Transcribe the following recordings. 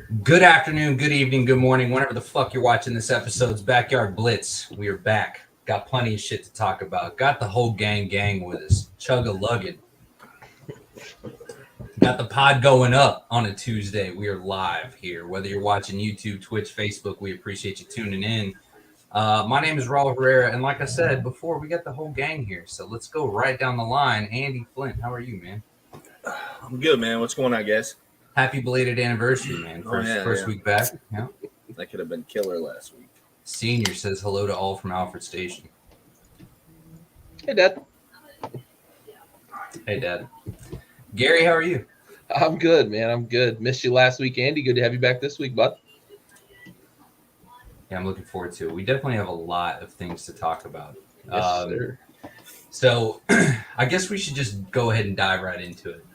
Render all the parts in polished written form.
Good afternoon, good evening, good morning, whenever the fuck you're watching this episode's Backyard Blitz. We are back. Got plenty of shit to talk about. Got the whole gang with us. Chug-a-lugging. Got the pod going up on a Tuesday. We are live here. Whether you're watching YouTube, Twitch, Facebook, we appreciate you tuning in. My name is Raul Herrera, and like I said before, we got the whole gang here. So let's go right down the line. Andy Flint, how are you, man? I'm good, man. What's going on, guys? Happy belated anniversary, man. First week back. Yeah. That could have been killer last week. Senior says hello to all from Alfred Station. Hey, Dad. Hey, Dad. Gary, how are you? I'm good, man. I'm good. Missed you last week, Andy. Good to have you back this week, bud. Yeah, I'm looking forward to it. We definitely have a lot of things to talk about. Yes, sir. So I guess we should just go ahead and dive right into it.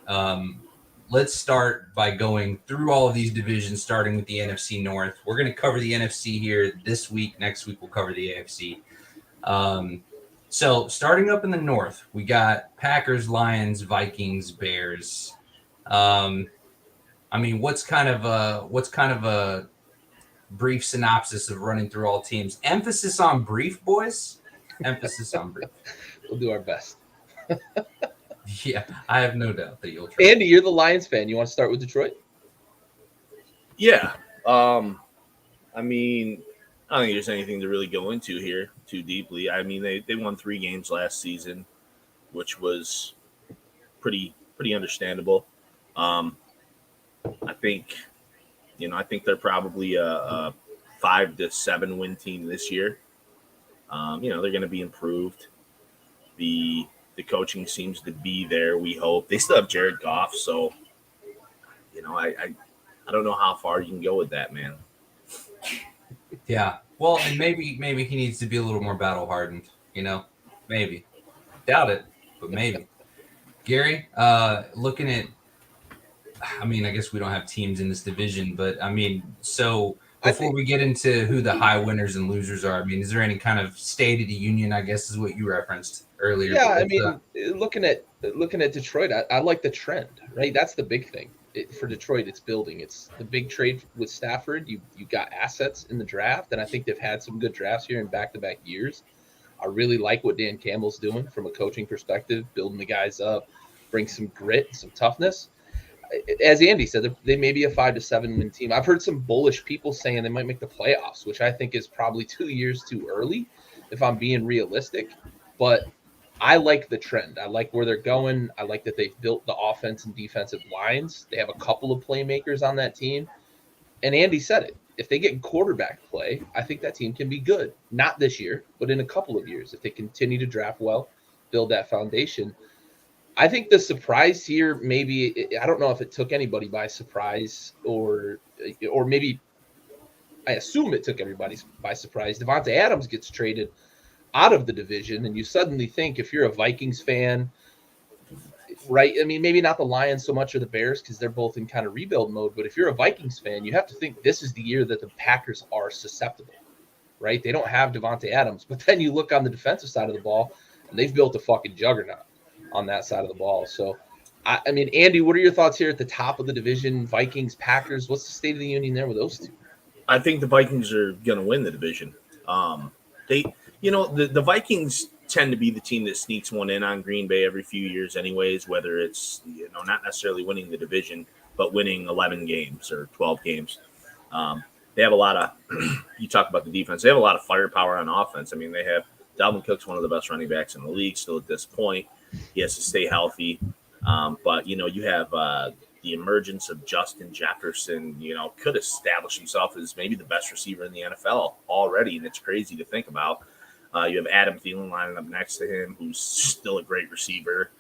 Let's start by going through all of these divisions, starting with the NFC North. We're going to cover the NFC here this week. Next week, we'll cover the AFC. So starting up in the North, we got Packers, Lions, Vikings, Bears. I mean, what's kind of a brief synopsis of running through all teams? Emphasis on brief, boys. Emphasis on brief. We'll do our best. Yeah, I have no doubt that you'll try. Andy, you're the Lions fan. You want to start with Detroit? Yeah. I mean, I don't think there's anything to really go into here too deeply. I mean, they won 3 games last season, which was pretty understandable. I think they're probably a 5 to 7 win team this year. They're going to be improved. The coaching seems to be there. We hope they still have Jared Goff, so I don't know how far you can go with that, man. Yeah, well, and maybe he needs to be a little more battle hardened. Maybe. Doubt it, but maybe. Gary, looking at, I mean, I guess we don't have teams in this division, but I mean, so before we get into who the high winners and losers are, I mean, is there any kind of state of the union, I guess is what you referenced earlier? Yeah, I mean, looking at Detroit, I like the trend, right? That's the big thing. For Detroit, it's building. It's the big trade with Stafford. You got assets in the draft, and I think they've had some good drafts here in back-to-back years. I really like what Dan Campbell's doing from a coaching perspective, building the guys up, bring some grit, some toughness. As Andy said, they may be a 5 to 7 win team. I've heard some bullish people saying they might make the playoffs, which I think is probably 2 years too early, if I'm being realistic. But I like the trend. I like where they're going. I like that they've built the offense and defensive lines. They have a couple of playmakers on that team. And Andy said it. If they get quarterback play, I think that team can be good. Not this year, but in a couple of years. If they continue to draft well, build that foundation. I think the surprise here, maybe, I don't know if it took anybody by surprise or maybe I assume it took everybody by surprise. Devontae Adams gets traded out of the division, and you suddenly think, if you're a Vikings fan, right? I mean, maybe not the Lions so much or the Bears because they're both in kind of rebuild mode, but if you're a Vikings fan, you have to think this is the year that the Packers are susceptible, right? They don't have Devontae Adams, but then you look on the defensive side of the ball, and they've built a fucking juggernaut on that side of the ball. So, I mean, Andy, what are your thoughts here at the top of the division? Vikings, Packers, what's the state of the union there with those two? I think the Vikings are going to win the division. The Vikings tend to be the team that sneaks one in on Green Bay every few years anyways, whether it's, not necessarily winning the division, but winning 11 games or 12 games. They have a lot of, you talk about the defense, they have a lot of firepower on offense. I mean, they have Dalvin Cook's one of the best running backs in the league still at this point. He has to stay healthy. But, you have the emergence of Justin Jefferson, could establish himself as maybe the best receiver in the NFL already, and it's crazy to think about. You have Adam Thielen lining up next to him, who's still a great receiver.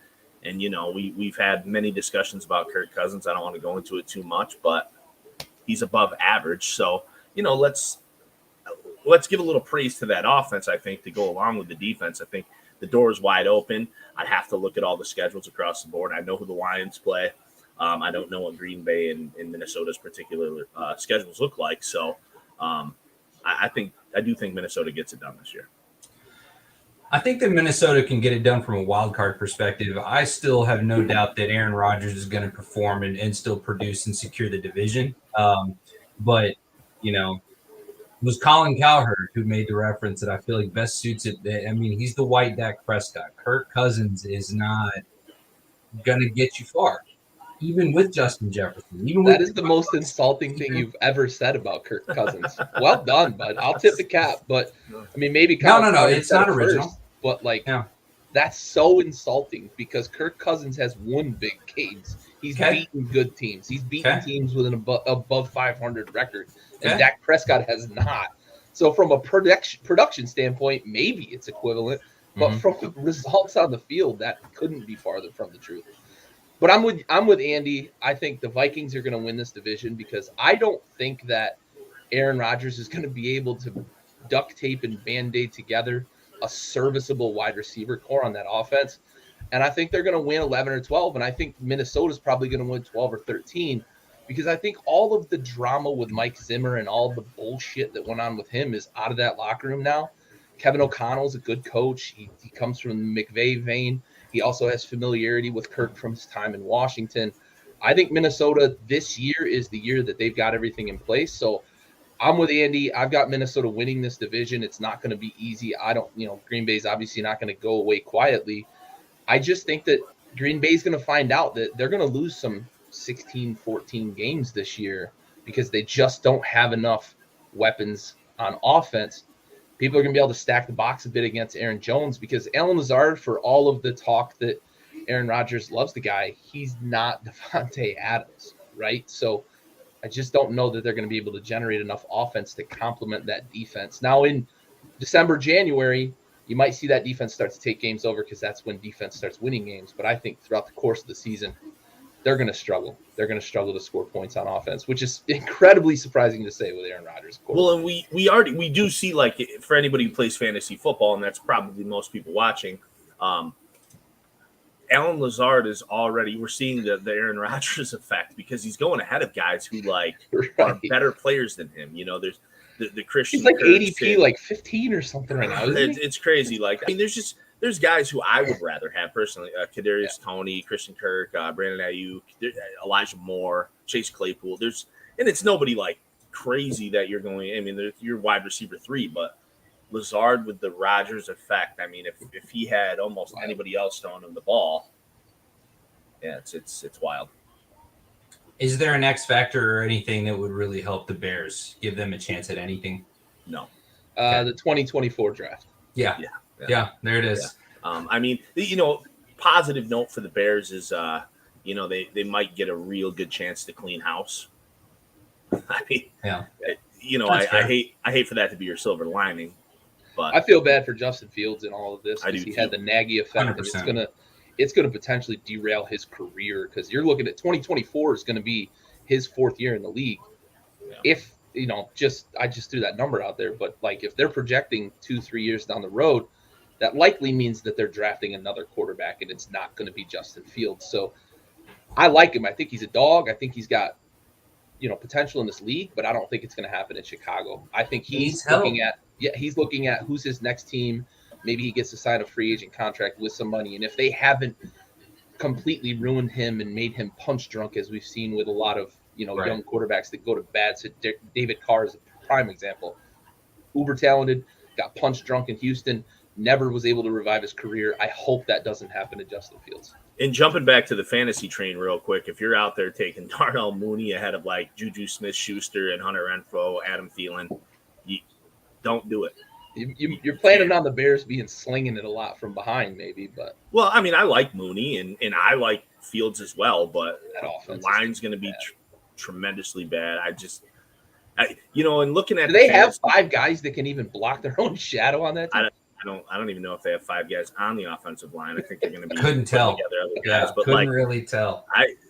And, we've had many discussions about Kirk Cousins. I don't want to go into it too much, but he's above average. So, let's give a little praise to that offense, I think, to go along with the defense. I think the door is wide open. I'd have to look at all the schedules across the board. I know who the Lions play. I don't know what Green Bay and Minnesota's particular schedules look like. So I do think Minnesota gets it done this year. I think that Minnesota can get it done from a wild card perspective. I still have no doubt that Aaron Rodgers is going to perform and still produce and secure the division. But, it was Colin Cowherd who made the reference that I feel like best suits it. I mean, he's the white Dak Prescott. Kirk Cousins is not going to get you far, even with Justin Jefferson. That is the most insulting thing you've ever said about Kirk Cousins. Well done, bud. I'll tip the cap. But, I mean, maybe Colin No. Cowherd It's said not it original. first, but, like, Yeah. that's so insulting because Kirk Cousins has won big games. He's beaten good teams. He's beaten teams with an above 500 record, and Dak Prescott has not. So from a production standpoint, maybe it's equivalent, but from results on the field, that couldn't be farther from the truth. But I'm with Andy. I think the Vikings are going to win this division because I don't think that Aaron Rodgers is going to be able to duct tape and Band-Aid together a serviceable wide receiver core on that offense. And I think they're going to win 11 or 12. And I think Minnesota's probably going to win 12 or 13 because I think all of the drama with Mike Zimmer and all the bullshit that went on with him is out of that locker room now. Kevin O'Connell's a good coach. He comes from the McVay vein. He also has familiarity with Kirk from his time in Washington. I think Minnesota this year is the year that they've got everything in place. So I'm with Andy. I've got Minnesota winning this division. It's not going to be easy. Green Bay's obviously not going to go away quietly. I just think that Green Bay's going to find out that they're going to lose some 16, 14 games this year because they just don't have enough weapons on offense. People are going to be able to stack the box a bit against Aaron Jones because Allen Lazard, for all of the talk that Aaron Rodgers loves the guy, he's not Devontae Adams, right? So I just don't know that they're going to be able to generate enough offense to complement that defense. Now in December, January, you might see that defense start to take games over because that's when defense starts winning games. But I think throughout the course of the season, they're going to struggle. They're going to struggle to score points on offense, which is incredibly surprising to say with Aaron Rodgers. Well, and we do see, like, for anybody who plays fantasy football, and that's probably most people watching, Allen Lazard is already, we're seeing the Aaron Rodgers effect because he's going ahead of guys who are better players than him. There's the Christian. He's like ADP, like 15 or something right now. It's crazy. There's guys who I would rather have personally. Kadarius Toney, Christian Kirk, Brandon Ayuk, Elijah Moore, Chase Claypool. And it's nobody like crazy that you're going. I mean, you're wide receiver 3, but Lazard with the Rodgers effect. I mean, if he had almost anybody else throwing him the ball, yeah, it's wild. Is there an X factor or anything that would really help the Bears, give them a chance at anything? No. The 2024 draft. Yeah, there it is. Yeah. I mean, positive note for the Bears is, they might get a real good chance to clean house. I mean, I hate for that to be your silver lining, but I feel bad for Justin Fields in all of this because he too. had the Nagy effect, 100%. And it's gonna potentially derail his career because you're looking at 2024 is going to be his 4th year in the league. Yeah. If I just threw that number out there, but like if they're projecting 2-3 years down the road, that likely means that they're drafting another quarterback and it's not going to be Justin Fields. So I like him. I think he's a dog. I think he's got potential in this league, but I don't think it's going to happen in Chicago. I think he's looking at who's his next team. Maybe he gets to sign a free agent contract with some money. And if they haven't completely ruined him and made him punch drunk, as we've seen with a lot of, young quarterbacks that go to bad. So David Carr is a prime example. Uber talented, got punch drunk in Houston, never was able to revive his career. I hope that doesn't happen to Justin Fields. And jumping back to the fantasy train real quick, if you're out there taking Darnell Mooney ahead of like Juju Smith-Schuster and Hunter Renfrow, Adam Thielen, you don't do it. You're planning on the Bears slinging it a lot from behind, maybe, but well, I mean, I like Mooney and I like Fields as well, but the line's going to be tremendously bad. And looking at, do they have 5 guys that can even block their own shadow on that team? I don't even know if they have 5 guys on the offensive line. I think they're going to be couldn't tell together other guys, but couldn't really tell.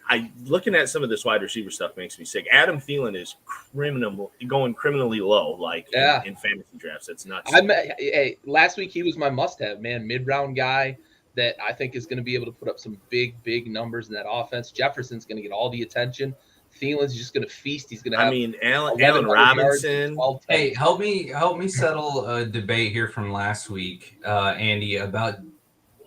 I looking at some of this wide receiver stuff makes me sick. Adam Thielen is going criminally low, in fantasy drafts. It's nuts. Last week he was my must-have, man, mid-round guy that I think is going to be able to put up some big numbers in that offense. Jefferson's going to get all the attention. Thielen's just going to feast. He's going to have. Allen Robinson. Hey, help me settle a debate here from last week, Andy, about.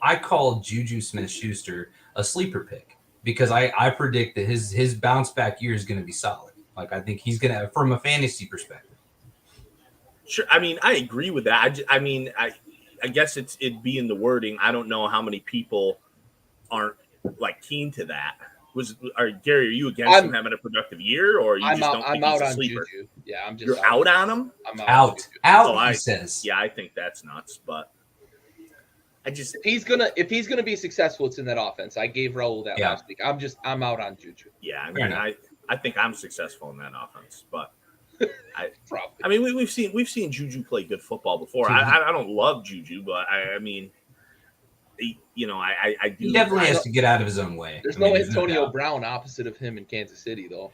I called Juju Smith-Schuster a sleeper pick because I predict that his bounce back year is going to be solid. Like, I think he's gonna, from a fantasy perspective. Sure. I mean, I agree with that. I guess it'd be in the wording. I don't know how many people aren't like keen to that. Gary, are you against him having a productive year, or you don't think he's a sleeper? Juju. Yeah, You're out on him. I'm out. He says. Yeah, I think that's nuts. But if he's gonna be successful, it's in that offense. I gave Raul that last week. I'm out on Juju. Yeah, I mean, I think I'm successful in that offense, but probably. I mean, we've seen Juju play good football before. I don't love Juju, but I mean. I do. He definitely has to get out of his own way. There's no Antonio Brown opposite of him in Kansas City, though.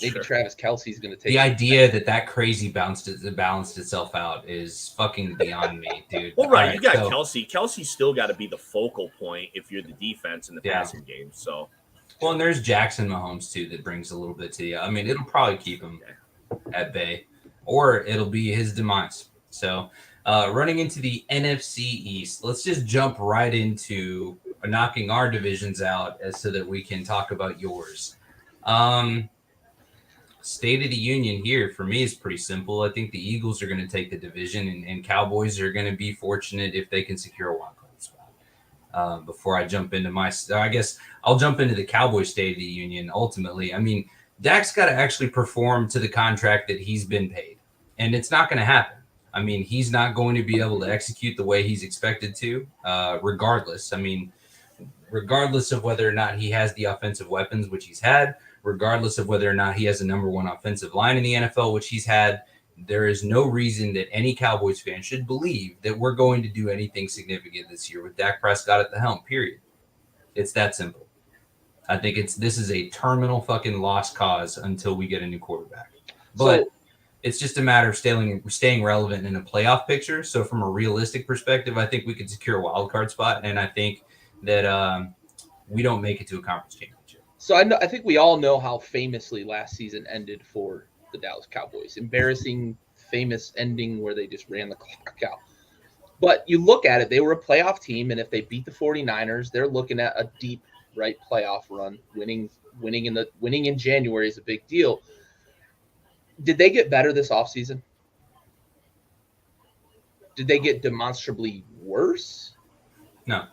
Maybe Travis Kelce's going to take the idea that crazy balanced itself out is fucking beyond me, dude. Well, right, you got Kelce. Kelce's still got to be the focal point if you're the defense in the passing game. So, well, and there's Jackson Mahomes too that brings a little bit to you. I mean, it'll probably keep him at bay, or it'll be his demise. So. Running into the NFC East, let's just jump right into knocking our divisions out so that we can talk about yours. State of the Union here for me is pretty simple. I think the Eagles are going to take the division, and Cowboys are going to be fortunate if they can secure a wild card spot. Before I jump into I guess I'll jump into the Cowboys State of the Union ultimately. I mean, Dak's got to actually perform to the contract that he's been paid, and it's not going to happen. I mean, he's not going to be able to execute the way he's expected to, regardless. I mean, regardless of whether or not he has the offensive weapons, which he's had, regardless of whether or not he has a number one offensive line in the NFL, which he's had, there is no reason that any Cowboys fan should believe that we're going to do anything significant this year with Dak Prescott at the helm, period. It's that simple. I think this is a terminal fucking lost cause until we get a new quarterback. But it's just a matter of staying relevant in a playoff picture. So from a realistic perspective, I think we could secure a wild card spot, and I think that we don't make it to a conference championship. So I think we all know how famously last season ended for the Dallas Cowboys. Embarrassing, famous ending where they just ran the clock out. But you look at it, they were a playoff team, and if they beat the 49ers, they're looking at a deep playoff run. Winning in January is a big deal. Did they get better this offseason? Did they get demonstrably worse? No.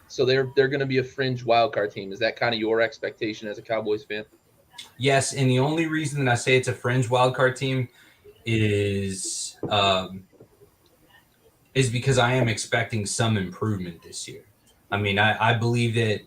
So they're going to be a fringe wildcard team. Is that kind of your expectation as a Cowboys fan? Yes, and the only reason that I say it's a fringe wildcard team is because I am expecting some improvement this year. I mean, I believe that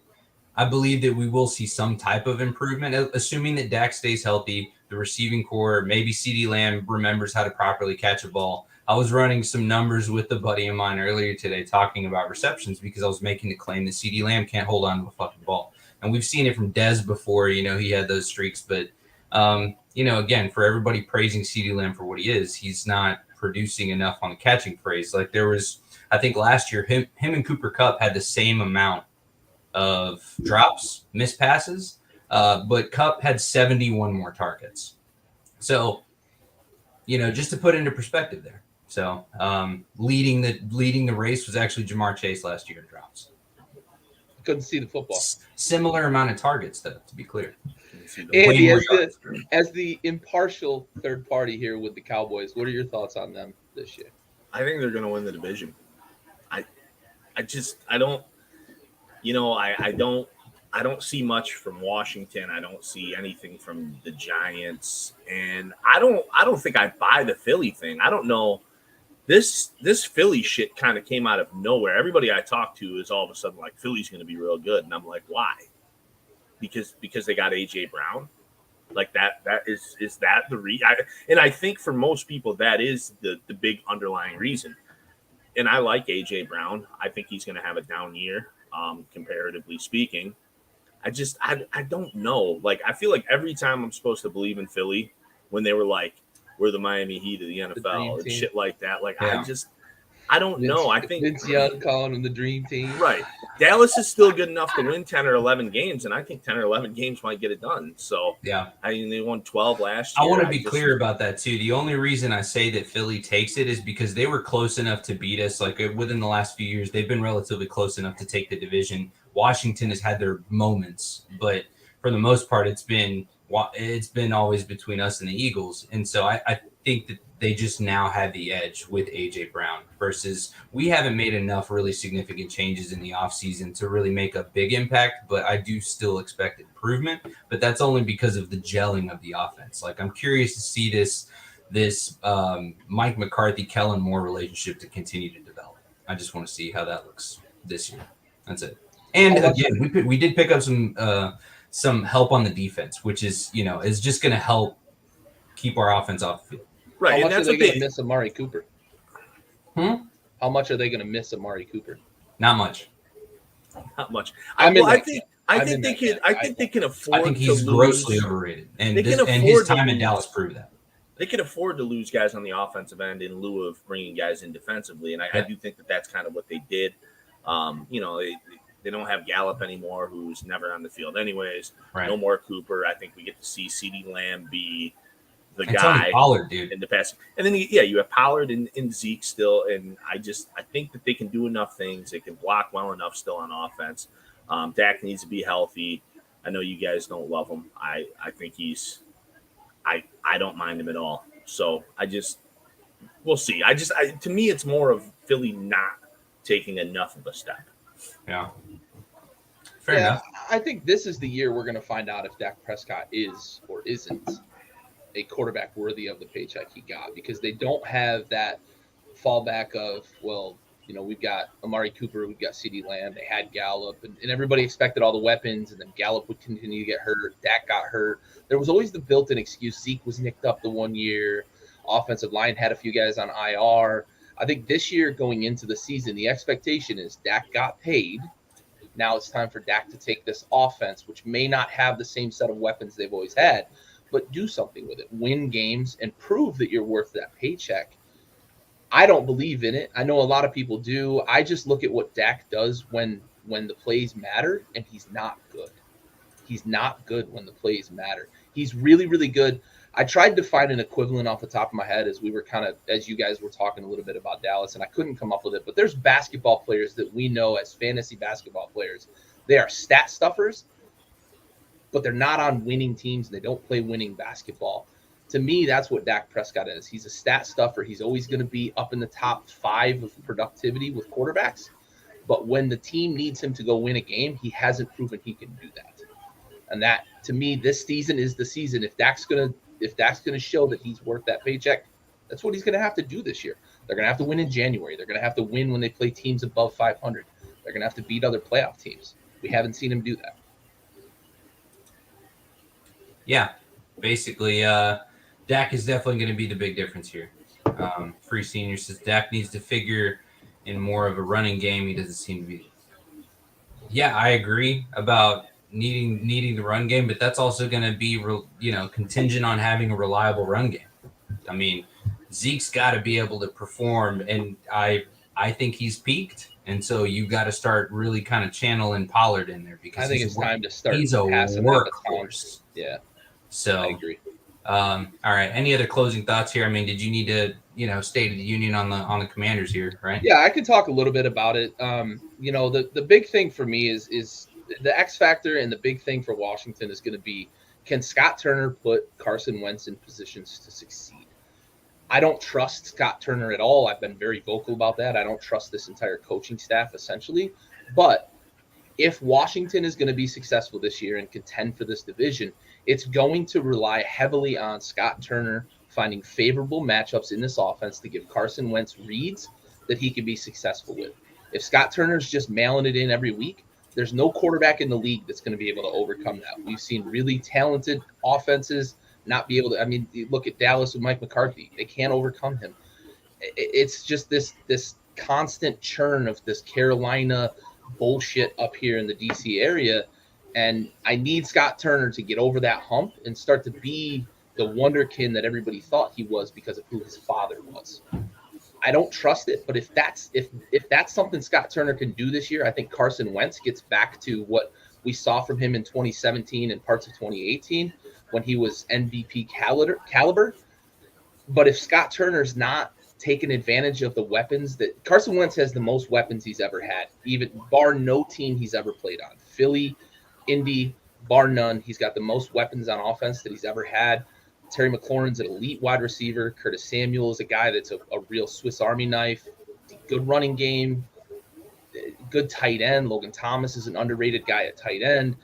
we will see some type of improvement, assuming that Dak stays healthy. The receiving core, maybe CeeDee Lamb remembers how to properly catch a ball. I was running some numbers with a buddy of mine earlier today talking about receptions because I was making the claim that CeeDee Lamb can't hold on to a fucking ball. And we've seen it from Dez before, he had those streaks. But, again, for everybody praising CeeDee Lamb for what he is, he's not producing enough on the catching phrase. Like there was, I think last year, him and Cooper Kupp had the same amount of drops, missed passes. But Kupp had 71 more targets. So, just to put into perspective there. So, leading the race was actually Jamar Chase last year in drops. Couldn't see the football. Similar amount of targets, though, to be clear. Andy, as the impartial third party here with the Cowboys, what are your thoughts on them this year? I think they're going to win the division. I don't see much from Washington. I don't see anything from the Giants, and I don't think I buy the Philly thing. I don't know. This Philly shit kind of came out of nowhere. Everybody I talk to is all of a sudden like Philly's going to be real good, and I'm like, why? Because they got AJ Brown. Like that is that the reason? And I think for most people that is the big underlying reason. And I like AJ Brown. I think he's going to have a down year, comparatively speaking. I don't know. Like, I feel like every time I'm supposed to believe in Philly, when they were like, we're the Miami Heat of the NFL and shit like that. Like, yeah. I don't know. I think Vince Young calling them the dream team. Right. Dallas is still good enough to win 10 or 11 games, and I think 10 or 11 games might get it done. So, yeah. I mean, they won 12 last year. I want to be clear about that, too. The only reason I say that Philly takes it is because they were close enough to beat us. Like, within the last few years, they've been relatively close enough to take the division. Washington has had their moments, but for the most part, it's been it's been always between us and the Eagles. And so I think that they just now had the edge with AJ Brown versus we haven't made enough really significant changes in the offseason to really make a big impact, but I do still expect improvement. But that's only because of the gelling of the offense. Like, I'm curious to see this Mike McCarthy, Kellen Moore relationship to continue to develop. I just want to see how that looks this year. That's it. And again, we did pick up some help on the defense, which is just going to help keep our offense off the field. Right. How and much that's are they what going to miss Amari Cooper? How much are they going to miss Amari Cooper? Not much. Not much. I think they can afford. I think he's grossly overrated, and his time in Dallas proved that. They can afford to lose guys on the offensive end in lieu of bringing guys in defensively, and I do think that that's kind of what they did. They don't have Gallup anymore, who's never on the field anyways. Right. No more Cooper. I think we get to see CeeDee Lamb be the and guy Tony Pollard, dude. in the passing. And then you have Pollard and Zeke still, and I think that they can do enough things. They can block well enough still on offense. Dak needs to be healthy. I know you guys don't love him. I think he's I don't mind him at all. So we'll see. To me, it's more of Philly not taking enough of a step. Yeah. Fair enough. I think this is the year we're going to find out if Dak Prescott is or isn't a quarterback worthy of the paycheck he got, because they don't have that fallback of, we've got Amari Cooper, we've got CeeDee Lamb, they had Gallup, and everybody expected all the weapons, and then Gallup would continue to get hurt, Dak got hurt. There was always the built-in excuse. Zeke was nicked up the 1 year. Offensive line had a few guys on IR. I think this year going into the season, the expectation is Dak got paid. Now it's time for Dak to take this offense, which may not have the same set of weapons they've always had, but do something with it. Win games and prove that you're worth that paycheck. I don't believe in it. I know a lot of people do. I just look at what Dak does when the plays matter, and he's not good. He's not good when the plays matter. He's really, really good. I tried to find an equivalent off the top of my head as you guys were talking a little bit about Dallas, and I couldn't come up with it. But there's basketball players that we know as fantasy basketball players. They are stat stuffers, but they're not on winning teams. They don't play winning basketball. To me, that's what Dak Prescott is. He's a stat stuffer. He's always going to be up in the top 5 of productivity with quarterbacks. But when the team needs him to go win a game, he hasn't proven he can do that. And that, to me, this season is the season. If Dak's going to show that he's worth that paycheck, that's what he's going to have to do this year. They're going to have to win in January. They're going to have to win when they play teams above 500. They're going to have to beat other playoff teams. We haven't seen him do that. Yeah, basically, Dak is definitely going to be the big difference here. Free Senior says Dak needs to figure in more of a running game. He doesn't seem to be. Yeah, I agree about needing the run game, but that's also going to be contingent on having a reliable run game. I mean, Zeke's got to be able to perform, and I think he's peaked, and so you got to start really kind of channeling Pollard in there, because I think it's time to start. He's a workhorse. Yeah. So I agree. All right. Any other closing thoughts here? I mean, did you need to, State of the Union on the Commanders here, right? Yeah, I can talk a little bit about it. The big thing for me is the X factor, and the big thing for Washington is going to be, can Scott Turner put Carson Wentz in positions to succeed? I don't trust Scott Turner at all. I've been very vocal about that. I don't trust this entire coaching staff, essentially. But if Washington is going to be successful this year and contend for this division, it's going to rely heavily on Scott Turner finding favorable matchups in this offense to give Carson Wentz reads that he can be successful with. If Scott Turner's just mailing it in every week, there's no quarterback in the league that's going to be able to overcome that. We've seen really talented offenses not be able to. I mean, you look at Dallas with Mike McCarthy. They can't overcome him. It's just this constant churn of this Carolina bullshit up here in the DC area. And I need Scott Turner to get over that hump and start to be the wonderkin that everybody thought he was because of who his father was. I don't trust it, but if that's something Scott Turner can do this year, I think Carson Wentz gets back to what we saw from him in 2017 and parts of 2018 when he was MVP caliber. But if Scott Turner's not taking advantage of the weapons that Carson Wentz has, the most weapons he's ever had, even bar no team he's ever played on. Philly, Indy, bar none. He's got the most weapons on offense that he's ever had. Terry McLaurin's an elite wide receiver. Curtis Samuel is a guy that's a real Swiss Army knife. Good running game, good tight end. Logan Thomas is an underrated guy at tight end.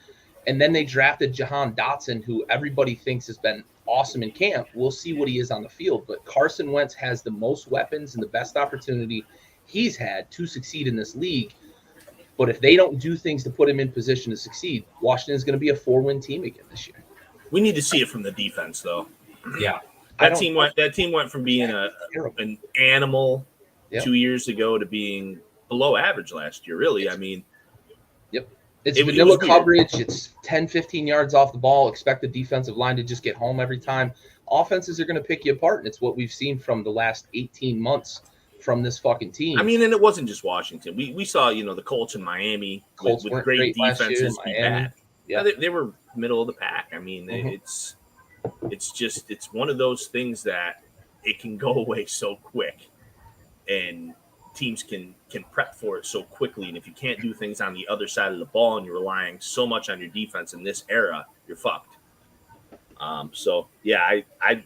And then they drafted Jahan Dotson, who everybody thinks has been awesome in camp. We'll see what he is on the field. But Carson Wentz has the most weapons and the best opportunity he's had to succeed in this league. But if they don't do things to put him in position to succeed, Washington is going to be a 4-win team again this year. We need to see it from the defense, though. Yeah. That team went from being an animal 2 years ago to being below average last year, really. I mean, it's vanilla coverage. It's 10, 15 yards off the ball. Expect the defensive line to just get home every time. Offenses are going to pick you apart, and it's what we've seen from the last 18 months from this fucking team. I mean, and it wasn't just Washington. We saw, the Colts in Miami with great defenses be bad. Yeah, they were middle of the pack. I mean, it's one of those things that it can go away so quick, and teams can prep for it so quickly. And if you can't do things on the other side of the ball and you're relying so much on your defense in this era, you're fucked. So yeah, I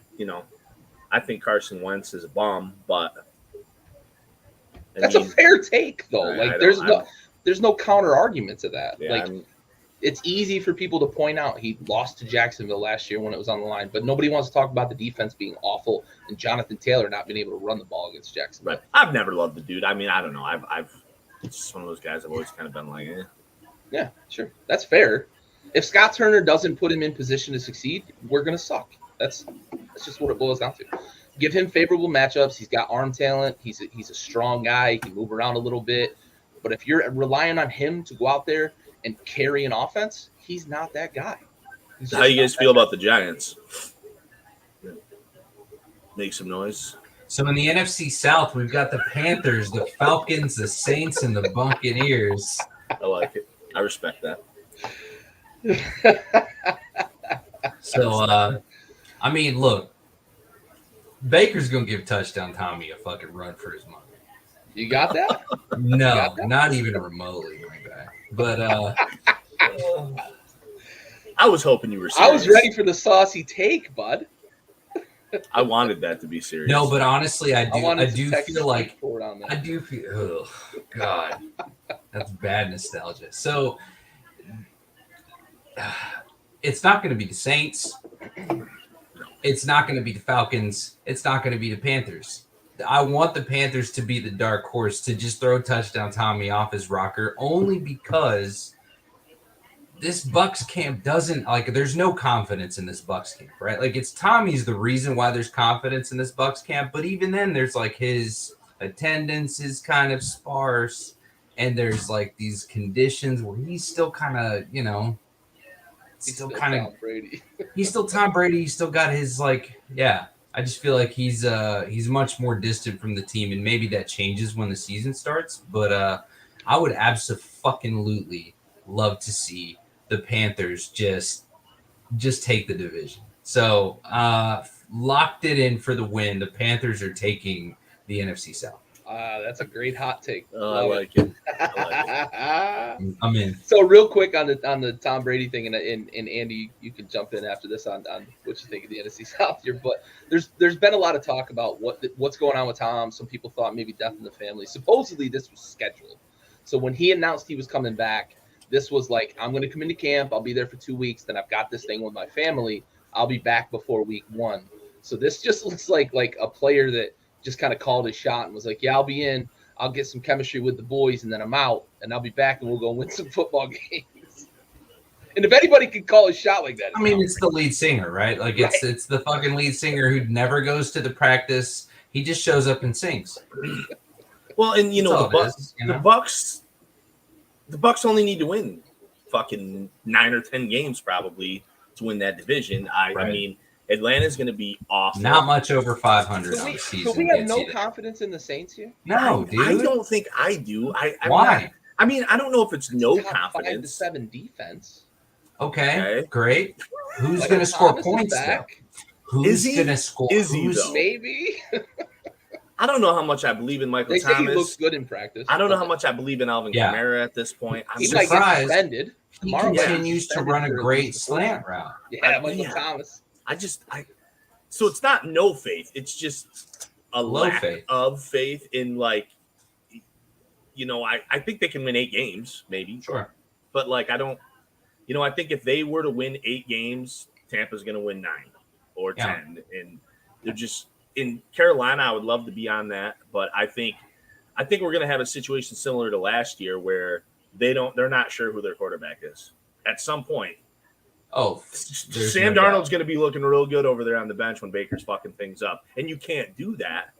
think Carson Wentz is a bum, but that's a fair take though. There's no counter argument to that. Yeah, it's easy for people to point out he lost to Jacksonville last year when it was on the line, but nobody wants to talk about the defense being awful and Jonathan Taylor not being able to run the ball against Jacksonville. Right. I've never loved the dude. I mean, I don't know. It's just one of those guys I've always kind of been like, eh. Yeah, sure. That's fair. If Scott Turner doesn't put him in position to succeed, we're going to suck. That's just what it boils down to. Give him favorable matchups. He's got arm talent. He's a strong guy. He can move around a little bit. But if you're relying on him to go out there and carry an offense, he's not that guy. How you guys feel about the Giants? Make some noise. So in the NFC South, we've got the Panthers, the Falcons, the Saints, and the Buccaneers. I like it. I respect that. So, I mean, look, Baker's going to give Touchdown Tommy a fucking run for his money. You got that? No, not even remotely, my guy. But I was hoping you were serious. I was ready for the saucy take, bud. I wanted that to be serious. No, but honestly, I do feel like I do feel. Oh God, that's bad nostalgia. So it's not going to be the Saints. It's not going to be the Falcons. It's not going to be the Panthers. I want the Panthers to be the dark horse to just throw Touchdown Tommy off his rocker, only because this Bucs camp doesn't there's no confidence in this Bucs camp, right? Like, it's Tommy's the reason why there's confidence in this Bucs camp, but even then there's his attendance is kind of sparse, and there's these conditions where he's still kind of, he's still Tom Brady. He's still Tom Brady. He's still got his I just feel like he's much more distant from the team, and maybe that changes when the season starts. But I would absolutely love to see the Panthers just take the division. So locked it in for the win. The Panthers are taking the NFC South. That's a great hot take. I like it. I'm in. So real quick on the Tom Brady thing, and Andy, you can jump in after this on what you think of the NFC South here. But there's been a lot of talk about what's going on with Tom. Some people thought maybe death in the family. Supposedly this was scheduled. So when he announced he was coming back, this was I'm going to come into camp. I'll be there for 2 weeks. Then I've got this thing with my family. I'll be back before week 1. So this just looks like a player that just kind of called his shot and was like, yeah, I'll be in. I'll get some chemistry with the boys, and then I'm out, and I'll be back, and we'll go win some football games. And if anybody could call a shot like that, it's the lead singer, right? It's the fucking lead singer who never goes to the practice. He just shows up and sings. Well, and the Bucs only need to win fucking 9 or 10 games probably to win that division. I mean, Atlanta's going to be awful. Not much over 500 on the season. So we have no confidence in the Saints here? No, dude. I don't think I do. Why? I don't know if it's no top confidence. 5 to 7 defense. Okay, great. Who's going to score points though? Who's going to score? Maybe. I don't know how much I believe in Michael they Thomas. Say he looks good in practice. I don't know how much I believe in Alvin Kamara at this point. He might get suspended. He Tomorrow might be continues to suspended run a for at great least the 40. slant route. Yeah, Michael Thomas. So it's not no faith. It's just a Low lack faith. of faith in, like, I think they can win 8 games, maybe. Sure. But, like, I don't, I think if they were to win 8 games, Tampa's going to win 9 or 10. And they're just, in Carolina, I would love to be on that. But I think we're going to have a situation similar to last year where they're not sure who their quarterback is. At some point, Sam Darnold's going to be looking real good over there on the bench when Baker's fucking things up. And you can't do that.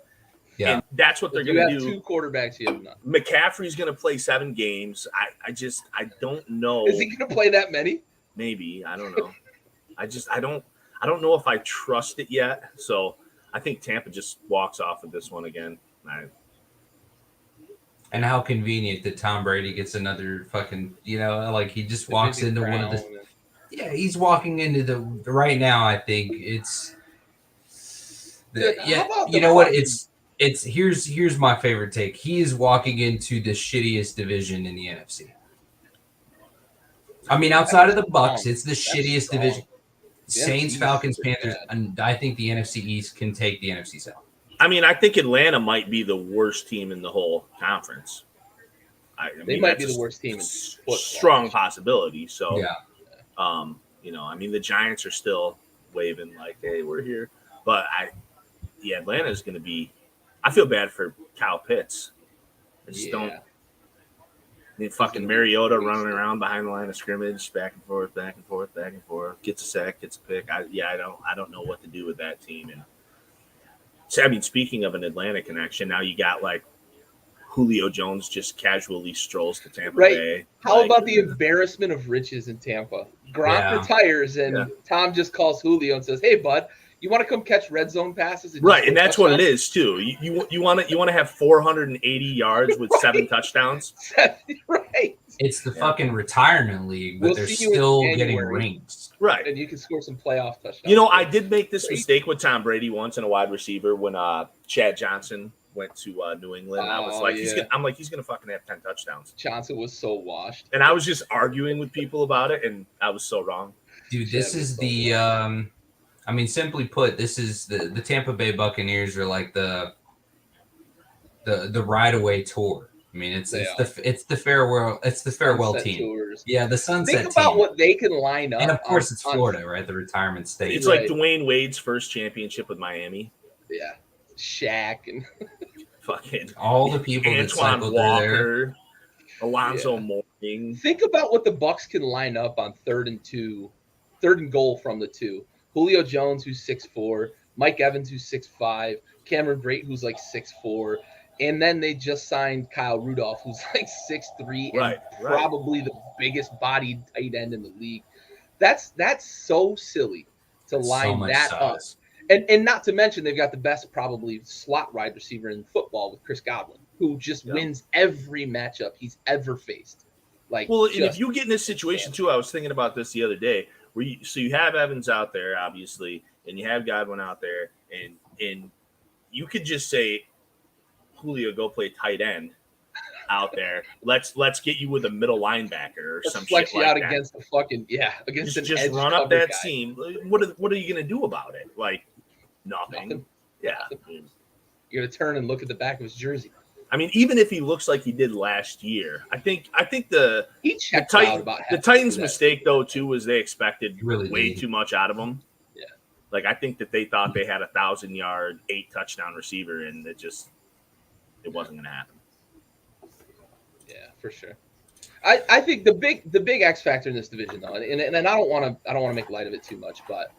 Yeah. And that's what they're going to do. You have 2 quarterbers. You have none. McCaffrey's going to play 7 games. I don't know. Is he going to play that many? Maybe. I don't know. I don't know if I trust it yet. So I think Tampa just walks off with this one again. And how convenient that Tom Brady gets another fucking, like he just walks into one of the. Yeah, he's walking into the right now. I think it's. You know what? It's here's my favorite take. He is walking into the shittiest division in the NFC. I mean, outside of the Bucks, it's the shittiest division. Saints, Falcons, Panthers, and I think the NFC East can take the NFC South. I mean, I think Atlanta might be the worst team in the whole conference. They might be the worst team in football. Strong possibility. So, yeah. I mean, the Giants are still waving like, "Hey, we're here," but Atlanta is going to be. I feel bad for Kyle Pitts. I just don't. Fucking Mariota running around behind the line of scrimmage, back and forth, back and forth, back and forth. Gets a sack, gets a pick. I don't know what to do with that team. And so, I mean, speaking of an Atlanta connection, now you got like Julio Jones just casually strolls to Tampa Bay. How about the embarrassment of riches in Tampa? Gronk retires, and Tom just calls Julio and says, "Hey, bud, you want to come catch red zone passes?" And that's what it is too. You want to have 480 yards with 7 touchdowns. Right. It's the fucking retirement league, but they're still getting rings. Right. And you can score some playoff touchdowns. I did make this mistake with Tom Brady once in a wide receiver when Chad Johnson went to New England. I was like, he's gonna fucking have 10 touchdowns. Johnson was so washed. And I was just arguing with people about it, and I was so wrong. Dude, this is the I mean, simply put, this is the Tampa Bay Buccaneers are like the Ride Away tour. I mean, it's the farewell team. Tours. Yeah, the sunset. Think about team. what they can line up. And of course, it's Florida, right? The retirement state. It's like Dwayne Wade's first championship with Miami. Yeah, Shaq and fucking all the people Antoine that Walker, Alonzo Mourning. Think about what the Bucs can line up on 3rd and goal from the 2. Julio Jones, who's 6'4", Mike Evans, who's 6'5", Cameron Brate, who's like 6'4", and then they just signed Kyle Rudolph, who's like 6'3", and probably the biggest bodied tight end in the league. That's so silly to line that size up. And not to mention they've got the best probably slot wide receiver in football with Chris Godwin, who just wins every matchup he's ever faced. And if you get in this situation too, I was thinking about this the other day. So you have Evans out there, obviously, and you have Godwin out there, and you could just say, Julio, go play tight end out there. Let's get you with a middle linebacker or some shit like that. Flex you out against the fucking against an just run up that seam. What are you gonna do about it? Like nothing. Yeah, you're gonna turn and look at the back of his jersey. I mean, even if he looks like he did last year, I think the Titans' mistake though too was they expected way too much out of him. Yeah, like I think that they thought they had a 1,000-yard, 8-touchdown receiver, and it wasn't going to happen. Yeah, for sure. I think the big X factor in this division though, and I don't want to make light of it too much, but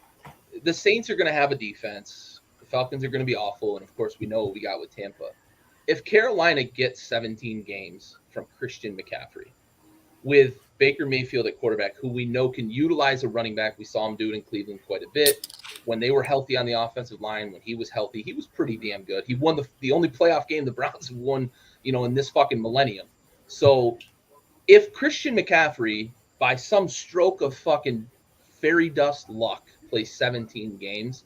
the Saints are going to have a defense. The Falcons are going to be awful, and of course we know what we got with Tampa. If Carolina gets 17 games from Christian McCaffrey with Baker Mayfield at quarterback, who we know can utilize a running back, we saw him do it in Cleveland quite a bit. When they were healthy on the offensive line, when he was healthy, he was pretty damn good. He won the only playoff game the Browns have won, in this fucking millennium. So if Christian McCaffrey, by some stroke of fucking fairy dust luck, plays 17 games,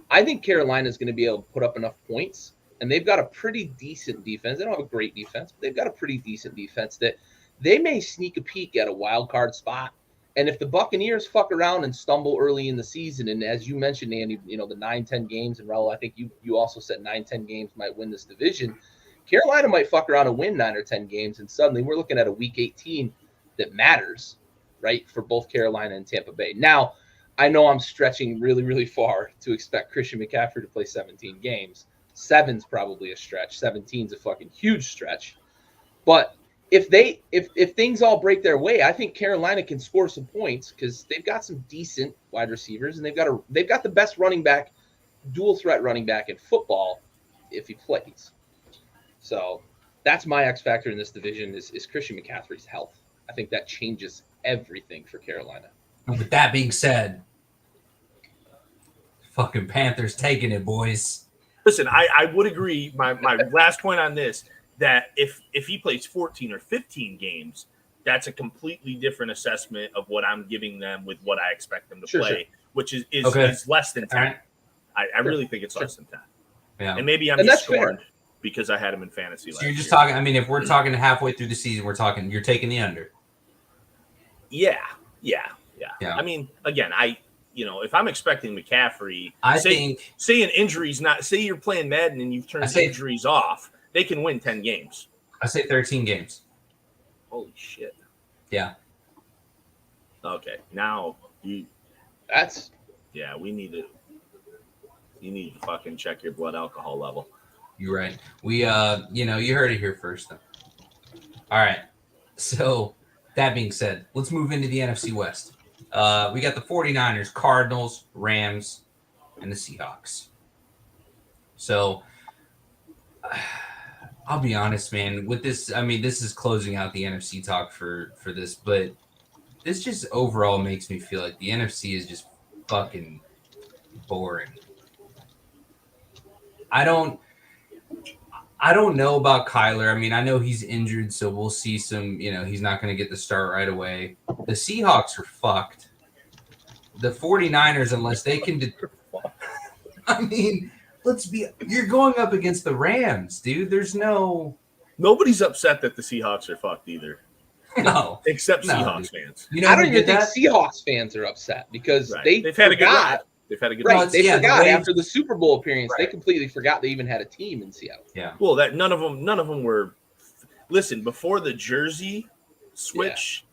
I think Carolina is going to be able to put up enough points. And they've got a pretty decent defense. They don't have a great defense, but they've got a pretty decent defense that they may sneak a peek at a wild card spot. And if the Buccaneers fuck around and stumble early in the season, and as you mentioned, Andy, the 9-10 games, and Raul, I think you also said 9-10 games might win this division. Carolina might fuck around and win 9 or 10 games, and suddenly we're looking at a Week 18 that matters, right, for both Carolina and Tampa Bay. Now, I know I'm stretching really, really far to expect Christian McCaffrey to play 17 games. 7's probably a stretch. 17's a fucking huge stretch. But if things all break their way, I think Carolina can score some points because they've got some decent wide receivers, and they've got the best running back, dual threat running back in football if he plays. So that's my X factor in this division is Christian McCaffrey's health. I think that changes everything for Carolina. With that being said, fucking Panthers taking it, boys. Listen, I would agree. My last point on this, that if he plays 14 or 15 games, that's a completely different assessment of what I'm giving them with what I expect them to play, which is less than 10. Right. I really think it's less than 10. Yeah. And maybe I'm just scorned because I had him in fantasy last year. You're just talking, I mean, if we're talking halfway through the season, you're taking the under. Yeah. I mean, again, if I'm expecting McCaffrey, say an injury's not, say you're playing Madden and you've turned injuries off, they can win 10 games. I say 13 games. Holy shit. Yeah. Okay. Now you need to fucking check your blood alcohol level. You're right. We you heard it here first though. All right. So that being said, let's move into the NFC West. We got the 49ers, Cardinals, Rams, and the Seahawks. So I'll be honest, man, with this, I mean, this is closing out the NFC talk for this, but this just overall makes me feel like the NFC is just fucking boring. I don't know about Kyler. I mean, I know he's injured, so we'll see some, he's not going to get the start right away. The Seahawks are fucked. The 49ers, unless they can I mean, you're going up against the Rams, dude. Nobody's upset that the Seahawks are fucked either. No. Except Seahawks fans. I don't even think Seahawks fans are upset because they've had a good ride. They forgot after the Super Bowl appearance. Right. They completely forgot they even had a team in Seattle. Yeah. Well, that none of them were. Listen, before the jersey switch,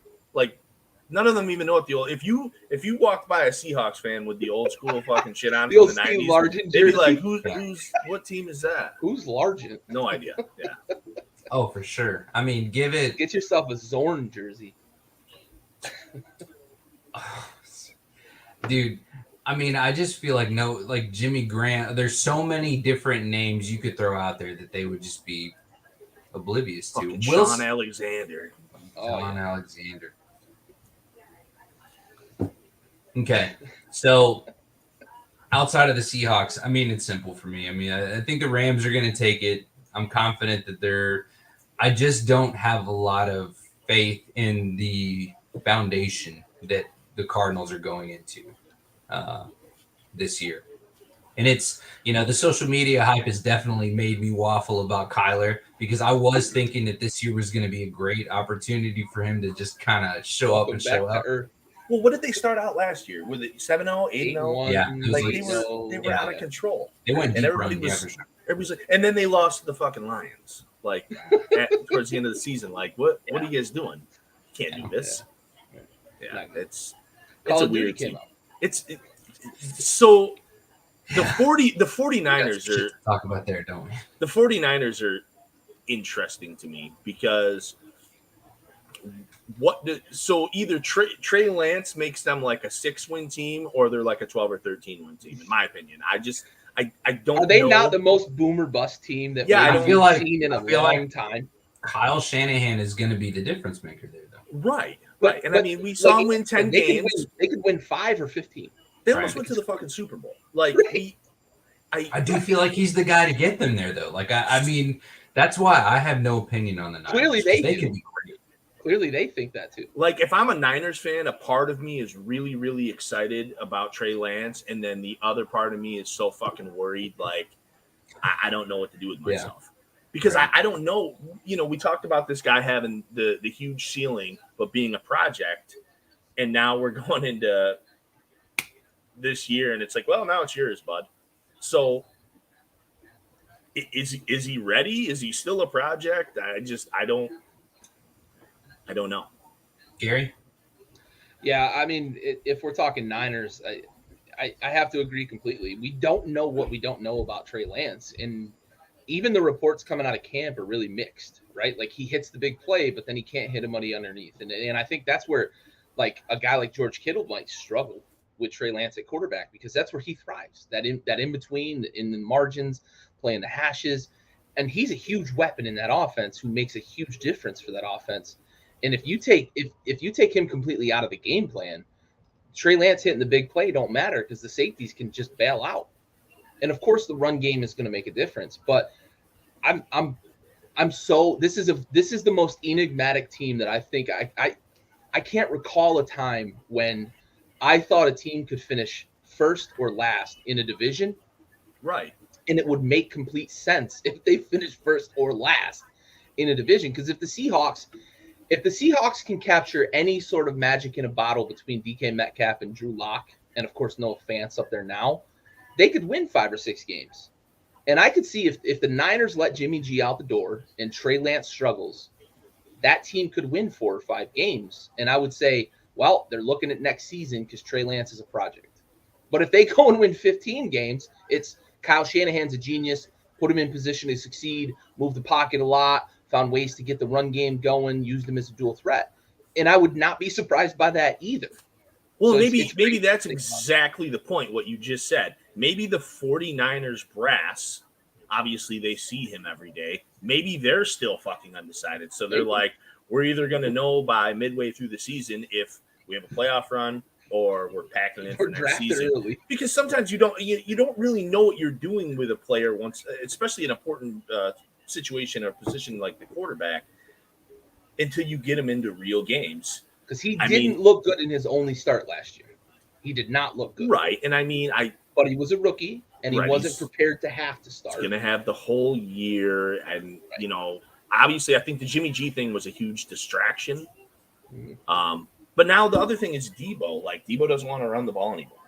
none of them even know what the old. If you walked by a Seahawks fan with the old school fucking shit on from the 90s, they'd be like, what team is that? Who's Largent? No idea. Yeah. Oh, for sure. I mean, get yourself a Zorn jersey, dude. I mean, I just feel like Jimmy Grant. There's so many different names you could throw out there that they would just be oblivious to. Sean Alexander. Alexander. Okay, so outside of the Seahawks, I mean, it's simple for me. I mean, I think the Rams are going to take it. I'm confident that I just don't have a lot of faith in the foundation that the Cardinals are going into this year. And it's, the social media hype has definitely made me waffle about Kyler because I was thinking that this year was going to be a great opportunity for him to just kind of show up and show up. Well, what did they start out last year? Was it 7-0, 8-0? Yeah. They were out of control. They went deep run. Everybody's like, and then they lost to the fucking Lions, towards the end of the season. Like, what are you guys doing? You can't do this. Yeah, it's a weird team. So the 49ers are talk about there, don't we? The 49ers are interesting to me because so either Trey Lance makes them like a 6-win team or they're like a 12 or 13-win team, in my opinion. I don't know. Are they not the most boomer bust team that we've seen in a long time? Kyle Shanahan is going to be the difference maker there, though. Right. And I mean, we saw him win 10 games. They could win 5 or 15. They almost went to the fucking Super Bowl. I do feel like he's the guy to get them there, though. I mean, that's why I have no opinion on the Niners. Clearly, they can be great. Clearly, they think that too. If I'm a Niners fan, a part of me is really, really excited about Trey Lance, and then the other part of me is so fucking worried. I don't know what to do with myself. Because Right. I don't know. We talked about this guy having the huge ceiling, but being a project. And now we're going into this year, and it's like, well, now it's yours, bud. So is he ready? Is he still a project? I don't know. Gary? Yeah, I mean, if we're talking Niners, I have to agree completely. We don't know what we don't know about Trey Lance, and even the reports coming out of camp are really mixed, right? Like he hits the big play, but then he can't hit a money underneath, and I think that's where like a guy like George Kittle might struggle with Trey Lance at quarterback because that's where he thrives. That in between, in the margins, playing the hashes, and he's a huge weapon in that offense who makes a huge difference for that offense. And if you take him completely out of the game plan, Trey Lance hitting the big play don't matter because the safeties can just bail out. And of course, the run game is going to make a difference. But this is the most enigmatic team that I think I can't recall a time when I thought a team could finish first or last in a division, Right. and it would make complete sense if they finished first or last in a division. Because if the Seahawks can capture any sort of magic in a bottle between DK Metcalf and Drew Lock, and of course Noah Fant up there now, they could win 5 or 6 games. And I could see if the Niners let Jimmy G out the door and Trey Lance struggles, that team could win 4 or 5 games. And I would say, well, they're looking at next season because Trey Lance is a project. But if they go and win 15 games, it's Kyle Shanahan's a genius, put him in position to succeed, move the pocket a lot, found ways to get the run game going, used him as a dual threat. And I would not be surprised by that either. Well, So maybe that's exactly the point, what you just said. Maybe the 49ers brass, obviously they see him every day. Maybe they're still fucking undecided. So they're like, we're either going to know by midway through the season if we have a playoff run or we're packing in for next season. Early. Because sometimes you don't really know what you're doing with a player once, especially an important situation or position like the quarterback, until you get him into real games. Because he didn't look good in his only start last year. He did not look good. Right. And but he was a rookie and he wasn't prepared to have to start. He's going to have the whole year. And, obviously I think the Jimmy G thing was a huge distraction. Mm-hmm. But now the other thing is Debo. Like, Debo doesn't want to run the ball anymore.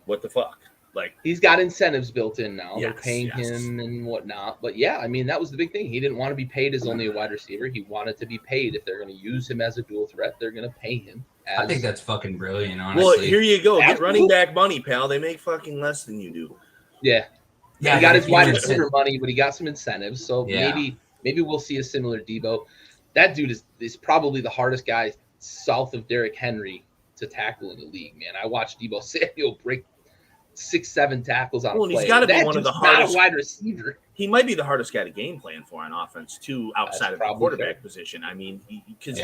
What the fuck? Like, he's got incentives built in now. They're paying him and whatnot. But yeah, I mean, that was the big thing. He didn't want to be paid as only a wide receiver. He wanted to be paid. If they're going to use him as a dual threat, they're going to pay him. I think that's fucking brilliant, honestly. Well, here you go. Get running back money, pal. They make fucking less than you do. Yeah. He got his wide receiver money, but he got some incentives. So maybe we'll see a similar Debo. That dude is probably the hardest guy south of Derrick Henry to tackle in the league, man. I watched Debo Samuel break 6-7 tackles on a play. He's got to be one of the hardest wide receiver. He might be the hardest guy to game plan for on offense too, outside of the quarterback position. I mean, because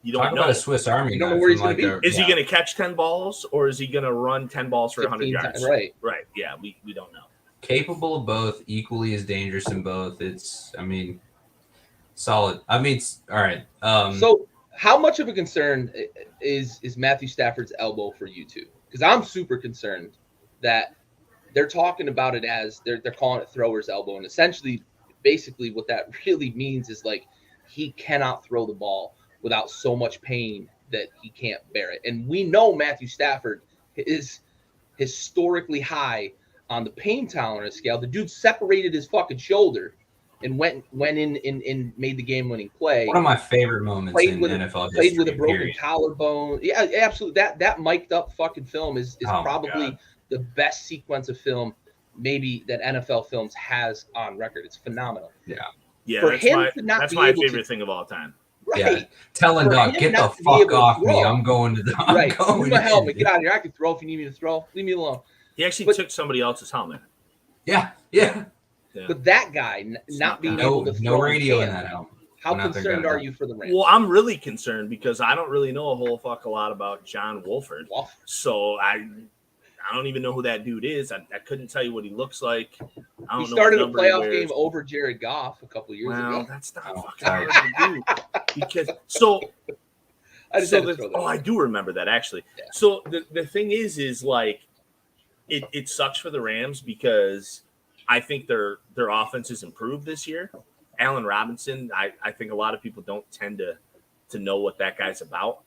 you don't know about a Swiss Army. You don't know where he's going to be. Is he going to catch 10 balls or is he going to run 10 balls for 100 yards? Right. Yeah, we don't know. Capable of both, equally as dangerous in both. It's, solid. All right. So, how much of a concern is Matthew Stafford's elbow for you two? Because I'm super concerned that they're talking about it as they're calling it thrower's elbow, and essentially, basically, what that really means is like he cannot throw the ball without so much pain that he can't bear it. And we know Matthew Stafford is historically high on the pain tolerance scale. The dude separated his fucking shoulder and went in and made the game-winning play. One of my favorite moments in NFL history. Played with a broken collarbone. Yeah, absolutely. That mic'd up fucking film is probably the best sequence of film maybe that NFL Films has on record. It's phenomenal. Yeah. For that's him my, to not that's be my able favorite to, thing of all time. Right. Yeah. Telling Doug, get the fuck off me. I'm going to the Move my helmet. Get out of here. I can throw if you need me to throw. Leave me alone. He actually took somebody else's helmet. Yeah. But that guy not being able to throw no radio in that helmet. How concerned are you for the Rams? Well, I'm really concerned because I don't really know a whole fuck a lot about John Wolford. So I don't even know who that dude is. I couldn't tell you what he looks like. He started a playoff game over Jared Goff a couple years ago. That's not fucking hard to do. Because I do remember that actually. Yeah. So the thing is like it sucks for the Rams because I think their offense has improved this year. Allen Robinson, I think a lot of people don't tend to know what that guy's about.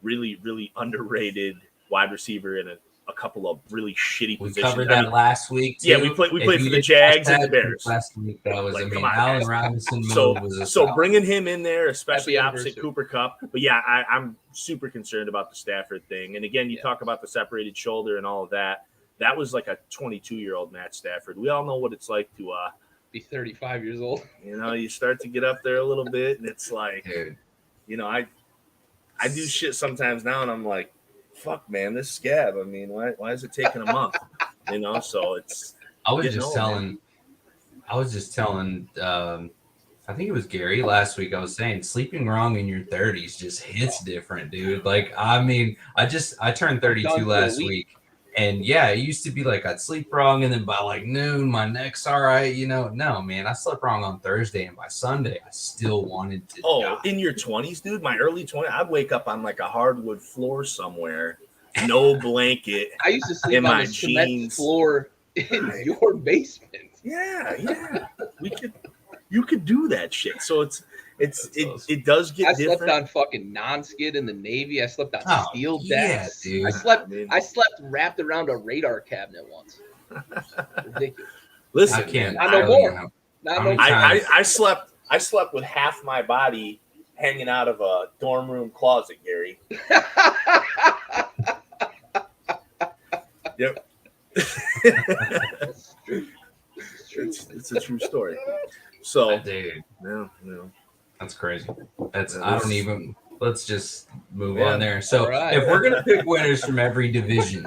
Really, really underrated wide receiver in a couple of really shitty We positions. covered that last week, too. Yeah, we played If for you the didn't Jags catch and the that Bears. last week. That was, Like, I come mean, on, Allen guys. Robinson move was a So solid. bringing him in there, especially Happy opposite anniversary. Cooper Kupp. But yeah, I'm super concerned about the Stafford thing. And again, you Yeah. talk about the separated shoulder and all of that. That was like a 22-year-old Matt Stafford. We all know what it's like to Be 35 years old. you start to get up there a little bit, and it's like, Dude. I do shit sometimes now, and I'm like, fuck, man, this scab. I mean, why is it taking a month? So it's. I was getting just old, telling, I think it was Gary last week. I was saying sleeping wrong in your 30s just hits different, dude. Like, I mean, I turned 32 Done for a last week. week. And yeah, it used to be like I'd sleep wrong, and then by like noon, my neck's all right. No, man, I slept wrong on Thursday, and by Sunday, I still wanted to die. In your 20s, dude, my early 20s, I'd wake up on like a hardwood floor somewhere, no blanket. I used to sleep In on my the cement jeans. floor in Right. your basement. Yeah. You could do that shit. So it does get I different. slept on fucking non-skid in the Navy. I slept on Oh, steel yeah, decks. dude. I slept wrapped around a radar cabinet once. Ridiculous. Listen, I can't. Not I no don't more. even know. Not How no many more. times- I slept with half my body hanging out of a dorm room closet, Gary. Yep. It's true. It's true. It's a true story. So, Dude, no. that's crazy. I don't is- even. Let's just move Yeah. on there. So All right. if we're gonna pick winners from every division,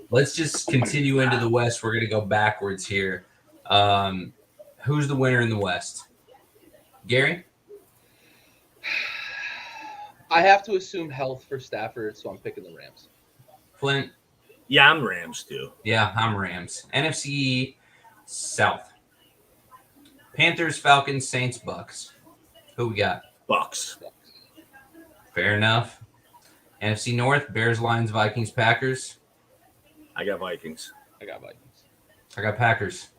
let's just continue into the West. We're gonna go backwards here. Who's the winner in the West? Gary? I have to assume health for Stafford, so I'm picking the Rams. Flint? Yeah, I'm Rams too. Yeah, I'm Rams. NFC South. Panthers, Falcons, Saints, Bucks. Who we got? Bucks. Fair enough. NFC North, Bears, Lions, Vikings, Packers. I got Vikings. I got Vikings. I got Packers.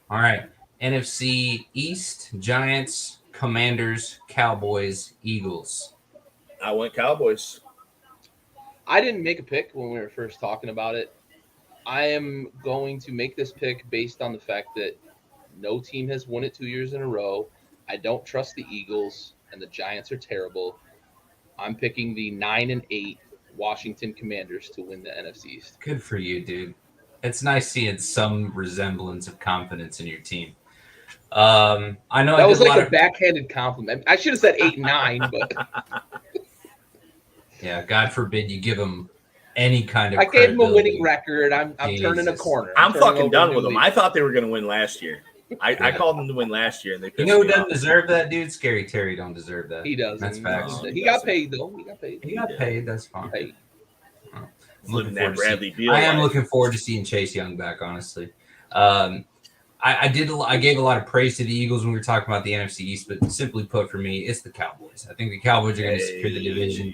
All right. NFC East, Giants, Commanders, Cowboys, Eagles. I went Cowboys. I didn't make a pick when we were first talking about it. I am going to make this pick based on the fact that no team has won it 2 years in a row. I don't trust the Eagles, and the Giants are terrible. I'm picking the 9-8 Washington Commanders to win the NFC East. Good for you, dude. It's nice seeing some resemblance of confidence in your team. I know That was did like a of, backhanded compliment. I should have said 8-9, but yeah. God forbid you give them any kind of. I gave them a winning credibility. record. I'm turning a Jesus. corner. I'm turning fucking over done a with new them. leaf. I thought they were going to win last year. I Yeah. called them to win last year, and they You pissed know who me doesn't off. deserve that, dude? Scary Terry don't deserve that. He does. That's facts. He He got doesn't. paid, though. He got paid. He got paid. That's fine. Paid. I'm Living looking that forward to Bradley seeing- Beal I am life. looking forward to seeing Chase Young back. Honestly, I gave a lot of praise to the Eagles when we were talking about the NFC East, but simply put, for me, it's the Cowboys. I think the Cowboys are going to secure the division.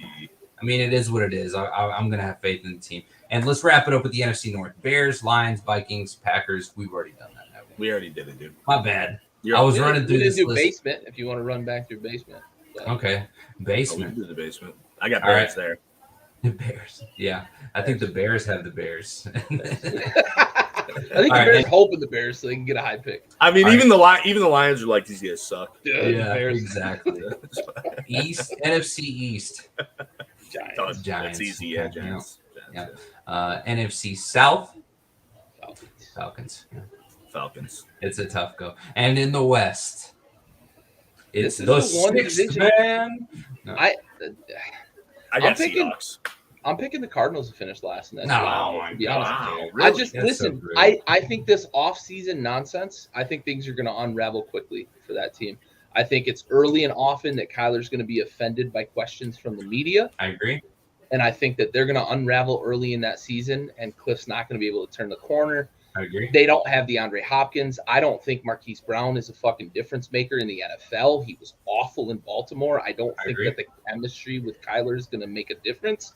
I mean, it is what it is. I'm going to have faith in the team. And let's wrap it up with the NFC North: Bears, Lions, Vikings, Packers. We've already done that, haven't we? We already did it, dude. My bad. You're I was We running didn't- through we this didn't do list. basement if you want to run back through basement. But Okay, Oh, we basement. did the basement. I got All Bears right. there. The Bears. Yeah, I think the Bears have the Bears. I think the All right, Bears and- hoping the Bears so they can get a high pick. I mean, All even the Lions are like, these guys suck. Yeah, the yeah, Bears, exactly. East, NFC East. Giants, Giants. That's easy, yeah, Giants. Yeah. NFC South, Falcons. Falcons. Yeah. Falcons. It's a tough go. And in the West, it's This is the the one sixth division- man. I got picking- Seahawks. I'm picking the Cardinals to finish last in that. No, division, my to be honest. Wow, I really? just That's so listen. rude. I think this off-season nonsense. I think things are going to unravel quickly for that team. I think it's early and often that Kyler's going to be offended by questions from the media, I agree. and I think that they're going to unravel early in that season. And Cliff's not going to be able to turn the corner. I agree. They don't have DeAndre Hopkins. I don't think Marquise Brown is a fucking difference maker in the NFL. He was awful in Baltimore. I don't I think agree. that the chemistry with Kyler is going to make a difference.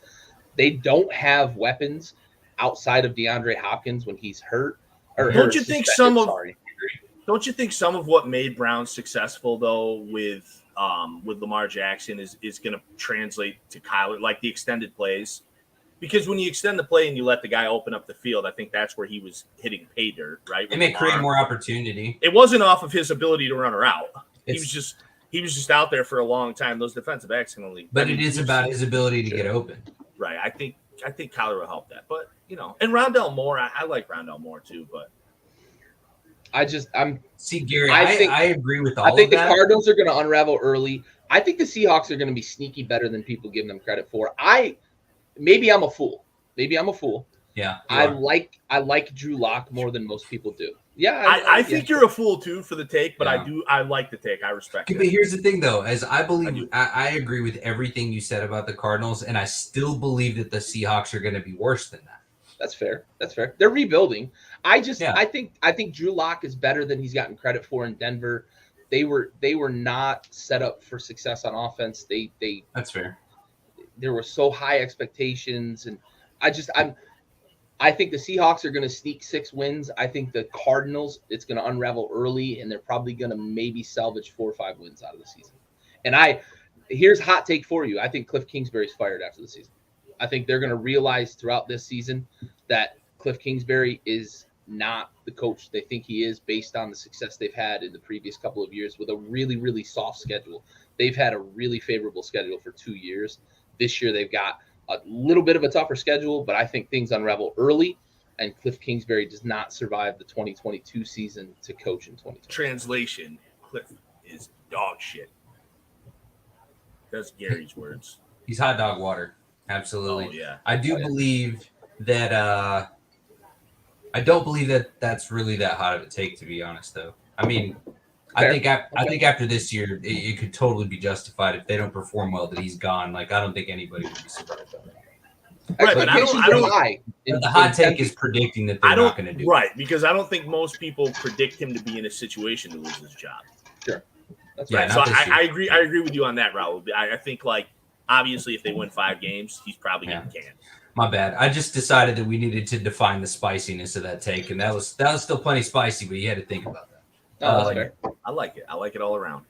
They don't have weapons outside of DeAndre Hopkins when he's hurt. Don't you think some of sorry. Don't you think some of what made Brown successful though with Lamar Jackson is going to translate to Kyler, like the extended plays? Because when you extend the play and you let the guy open up the field, I think that's where he was hitting pay dirt, right? It may create more opportunity. It wasn't off of his ability to run her out. He was just out there for a long time. Those defensive backs can only. But it is about his ability to get open. Right. I think Kyler will help that. But and Rondell Moore, I like Rondell Moore too. But see, Gary. I agree with all of that. I think the Cardinals are going to unravel early. I think the Seahawks are going to be sneaky better than people give them credit for. Maybe I'm a fool. Yeah. I like Drew Lock more than most people do. Yeah. I think you're a fool too for the take, but I like the take. I respect it. But here's the thing though, as I believe I agree with everything you said about the Cardinals, and I still believe that the Seahawks are going to be worse than that. That's fair. They're rebuilding. I think Drew Lock is better than he's gotten credit for in Denver. They were not set up for success on offense. That's fair. There were so high expectations, and I think the Seahawks are going to sneak 6 wins. I think the Cardinals, it's going to unravel early, and they're probably going to maybe salvage 4 or 5 wins out of the season. And here's a hot take for you. I think Cliff Kingsbury's fired after the season. I think they're going to realize throughout this season that Cliff Kingsbury is not the coach they think he is based on the success they've had in the previous couple of years with a really, really soft schedule. They've had a really favorable schedule for 2 years. This year they've got a little bit of a tougher schedule, but I think things unravel early, and Cliff Kingsbury does not survive the 2022 season to coach in 2020. Translation, Cliff is dog shit. That's Gary's words. He's hot dog water. Absolutely. Oh, yeah. I do believe that I don't believe that that's really that hot of a take, to be honest, though. I mean, fair. I think after this year, it could totally be justified if they don't perform well that he's gone. Like, I don't think anybody would be surprised on that. Right, but I don't. The hot take is predicting that they're not going to do right, because I don't think most people predict him to be in a situation to lose his job. Sure, that's right. So I agree. I agree with you on that, Raul. I think, like, obviously, if they win 5 games, he's probably going to can. My bad. I just decided that we needed to define the spiciness of that take, and that was still plenty spicy, but you had to think about that. I like it. I like it all around.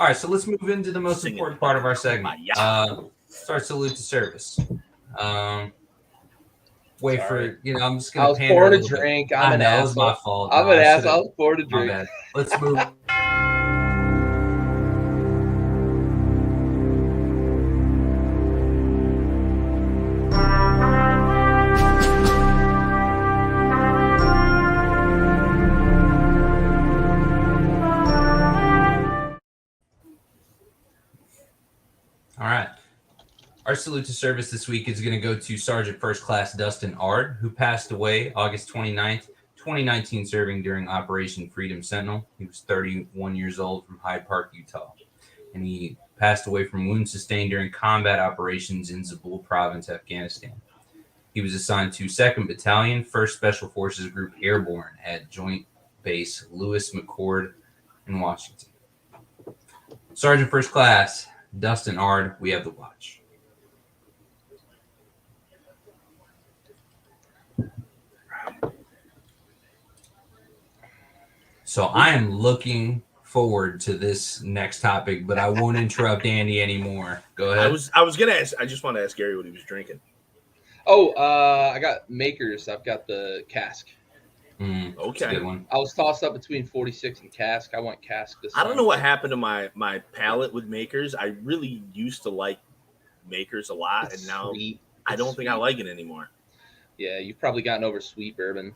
All right, so let's move into the most important part of our segment. Start salute to service. Wait for I'm just gonna. I was pouring a drink. I know it was my fault. I'm an ass. I was pouring a drink. My bad. Let's move. All right. Our salute to service this week is going to go to Sergeant First Class Dustin Ard, who passed away August 29th, 2019, serving during Operation Freedom Sentinel. He was 31 years old from Hyde Park, Utah. And he passed away from wounds sustained during combat operations in Zabul Province, Afghanistan. He was assigned to 2nd Battalion, 1st Special Forces Group Airborne at Joint Base Lewis McChord in Washington. Sergeant First Class Dustin Ard, we have the watch. So I am looking forward to this next topic, but I won't interrupt Andy anymore. Go ahead. I was gonna ask. I just want to ask Gary what he was drinking. Oh, I got Makers. I've got the cask. Okay, that's a good one. I was tossed up between 46 and cask. I want cask this time. I don't know what happened to my palate with Makers. I really used to like Makers a lot, and now I don't think I like it anymore. Yeah, you've probably gotten over sweet bourbon.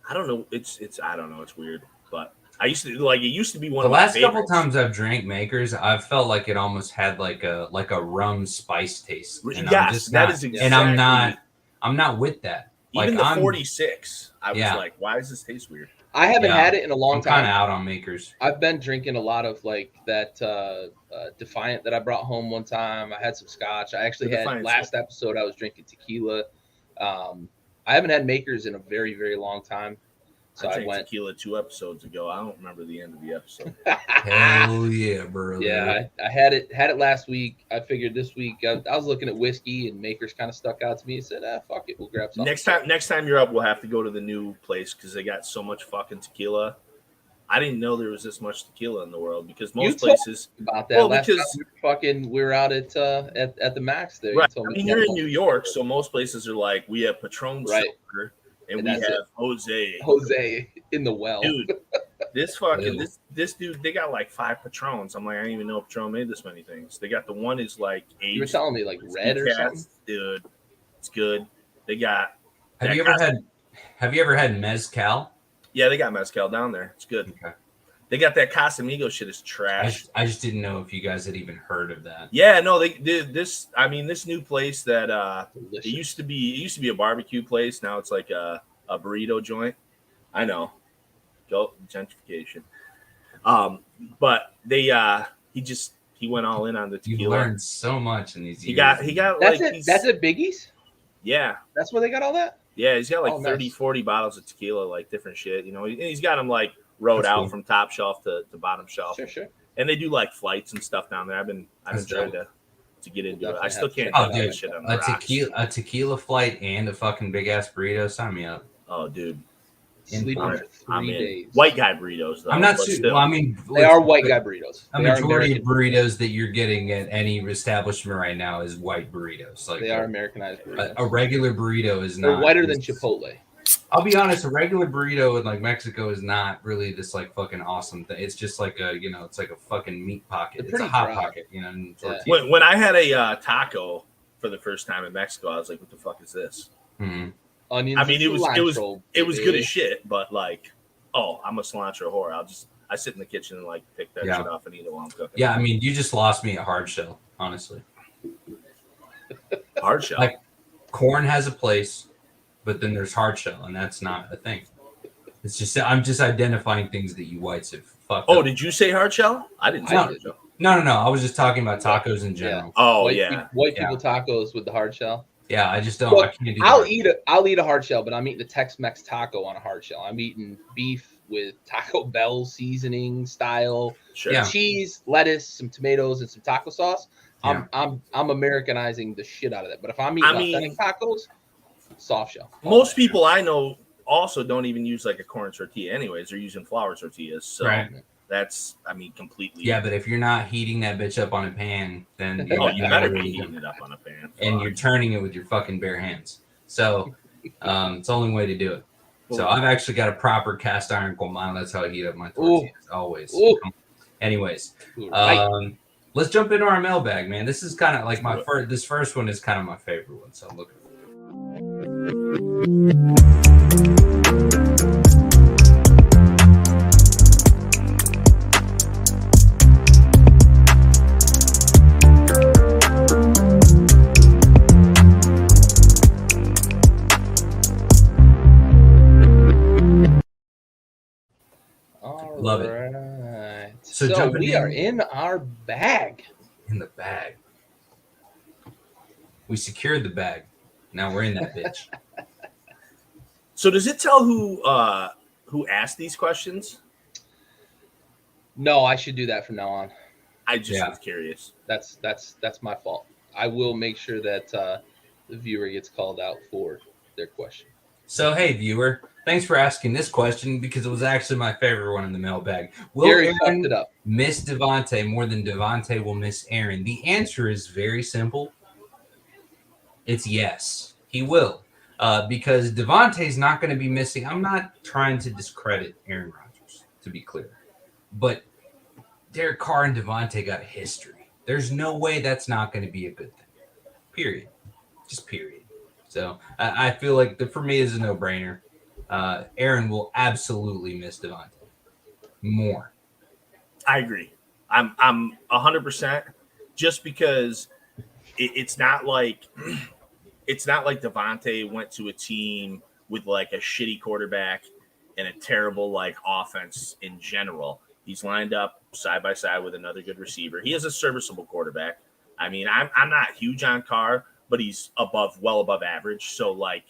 I don't know. It's I don't know. It's weird, but I used to like. It used to be one of my favorites. The last couple times I've drank Makers, I've felt like it almost had like a rum spice taste. And yes, that is exactly. And I'm not with that. Even the 46, I was like, why does this taste weird? I haven't had it in a long time. I'm kind of out on Makers. I've been drinking a lot of like that Defiant that I brought home one time. I had some scotch. I actually had last episode I was drinking tequila. I haven't had Makers in a very, very long time. So I I drank went. tequila 2 episodes ago. I don't remember the end of the episode. Hell yeah, brother. Yeah, I had it last week. I figured this week I was looking at whiskey and Makers kind of stuck out to me and said, fuck it, we'll grab something. Next time you're up, we'll have to go to the new place because they got so much fucking tequila. I didn't know there was this much tequila in the world because most places about that well, last because time we were out at the Max there. Right. You told I me mean, you're in New York, so most places are like we have Patron Silver and we have Jose in the well. Dude, this dude, they got like 5 Patrons. I'm like, I didn't even know Patron made this many things. They got the one is like aged. You were telling me like red or something, dude. It's good. They got. Have you ever had mezcal? Yeah, they got mezcal down there. It's good. Okay. They got that Casamigo shit is trash. I just didn't know if you guys had even heard of that. Yeah, no, they did this. I mean, this new place that it used to be a barbecue place. Now it's like a burrito joint. I know, go gentrification. But they he went all in on the tequila. You learned so much in these years. He got that's like it. That's at Biggie's. Yeah, that's where they got all that. Yeah, he's got like 30, nice. 40 bottles of tequila, like different shit. You know, he's got them like rode out from top shelf to bottom shelf. Sure. And they do like flights and stuff down there. I've been trying to get into it. I still can't. Oh, dude, shit on a tequila flight and a fucking big ass burrito. Sign me up. Oh, dude. Sleeping for 3 days. White guy burritos, though. I'm not sure. Well, I mean, they are white guy burritos. A majority of burritos that you're getting at any establishment right now is white burritos. Like they are Americanized burritos. A regular burrito is They're not whiter than Chipotle. I'll be honest, a regular burrito in like Mexico is not really this like fucking awesome thing. It's just like it's like a fucking meat pocket. It's a hot pocket, And when I had a taco for the first time in Mexico, I was like, "What the fuck is this?" Mm-hmm. Onions. I mean, it was good as shit, but like, I'm a cilantro whore. I sit in the kitchen and like pick that shit off and eat it while I'm cooking. Yeah, I mean, you just lost me at hard shell, honestly. Hard shell. Like corn has a place, but then there's hard shell, and that's not a thing. It's just I'm just identifying things that you whites have fucked up. Did you say hard shell? I didn't say hard shell. No. I was just talking about tacos in general. Yeah. White people tacos with the hard shell. Yeah, I just don't. Well, I can't do I'll eat a hard shell, but I'm eating a Tex-Mex taco on a hard shell. I'm eating beef with Taco Bell seasoning style, cheese, lettuce, some tomatoes, and some taco sauce. Yeah. I'm Americanizing the shit out of that. But if I'm eating authentic tacos, soft shell. Most people I know also don't even use like a corn tortilla. Anyways, they're using flour tortillas. So that's completely. Yeah, but if you're not heating that bitch up on a pan, then you better be heating it up on a pan. And you're turning it with your fucking bare hands. So it's the only way to do it. So I've actually got a proper cast iron comal. That's how I heat up my tortillas always. Anyways, let's jump into our mailbag, man. This is kind of like my first. This first one is kind of my favorite one. So I'm looking Love it. So we are in our bag. In the bag. We secured the bag. Now we're in that bitch. So does it tell who asked these questions? No, I should do that from now on. I just was curious. That's my fault. I will make sure that the viewer gets called out for their question. So, hey, viewer, thanks for asking this question because it was actually my favorite one in the mailbag. Will Gary Aaron fucked it up. miss Devontae more than Devontae will miss Aaron? The answer is very simple. It's yes, he will. Because Devontae's not going to be missing. I'm not trying to discredit Aaron Rodgers, to be clear. But Derek Carr and Devontae got history. There's no way that's not going to be a good thing. Period. Just period. So I feel like for me is a no-brainer. Aaron will absolutely miss Devontae more. I agree. I'm 100% just because it's not like Devontae went to a team with like a shitty quarterback and a terrible like offense in general. He's lined up side by side with another good receiver. He is a serviceable quarterback. I mean, I'm not huge on Carr, but he's well above average. So like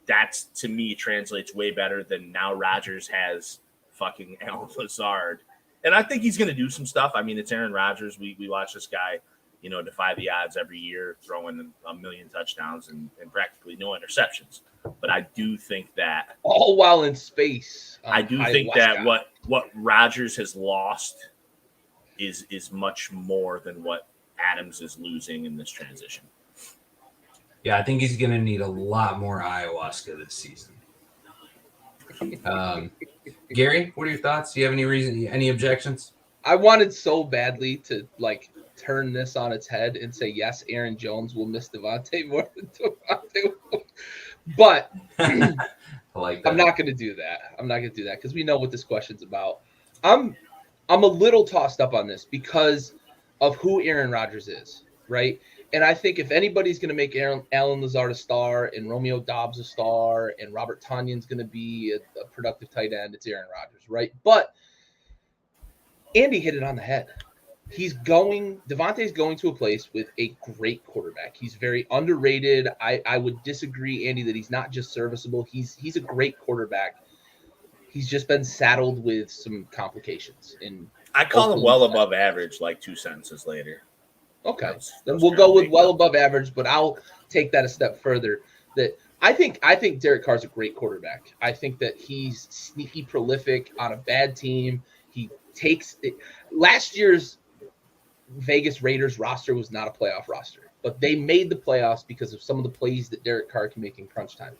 that's, to me, translates way better than now Rodgers has fucking Alan Lazard. And I think he's going to do some stuff. I mean, it's Aaron Rodgers. We watch this guy, defy the odds every year, throwing a million touchdowns and practically no interceptions. But I do think that all while in space. I do think that what Rodgers has lost is much more than what Adams is losing in this transition. Yeah, I think he's going to need a lot more ayahuasca this season. Gary, what are your thoughts? Do you have any objections? I wanted so badly to turn this on its head and say, yes, Aaron Jones will miss Devontae more than Devontae will. But I like that. I'm not going to do that. Because we know what this question's about. I'm a little tossed up on this because of who Aaron Rodgers is, right? And I think if anybody's going to make Alan Lazard a star and Romeo Doubs a star and Robert Tonyan's going to be a productive tight end, it's Aaron Rodgers, right? But Andy hit it on the head. Devontae's going to a place with a great quarterback. He's very underrated. I would disagree, Andy, that he's not just serviceable. He's a great quarterback. He's just been saddled with some complications. I call him well above average, like 2 sentences later. Okay, then we'll go with well above average, but I'll take that a step further. That I think Derek Carr's a great quarterback. I think that he's sneaky prolific on a bad team. He takes it. Last year's Vegas Raiders roster was not a playoff roster, but they made the playoffs because of some of the plays that Derek Carr can make in crunch time.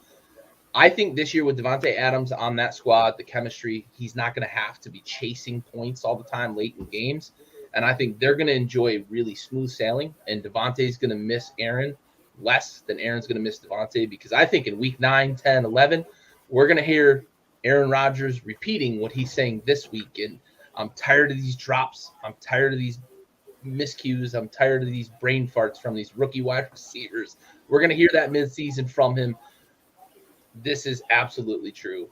I think this year with Davante Adams on that squad, the chemistry, he's not going to have to be chasing points all the time late in games. And I think they're going to enjoy really smooth sailing. And Devontae's going to miss Aaron less than Aaron's going to miss Devontae, because I think in week 9, 10, 11, we're going to hear Aaron Rodgers repeating what he's saying this week. And I'm tired of these drops. I'm tired of these miscues. I'm tired of these brain farts from these rookie wide receivers. We're going to hear that midseason from him. This is absolutely true.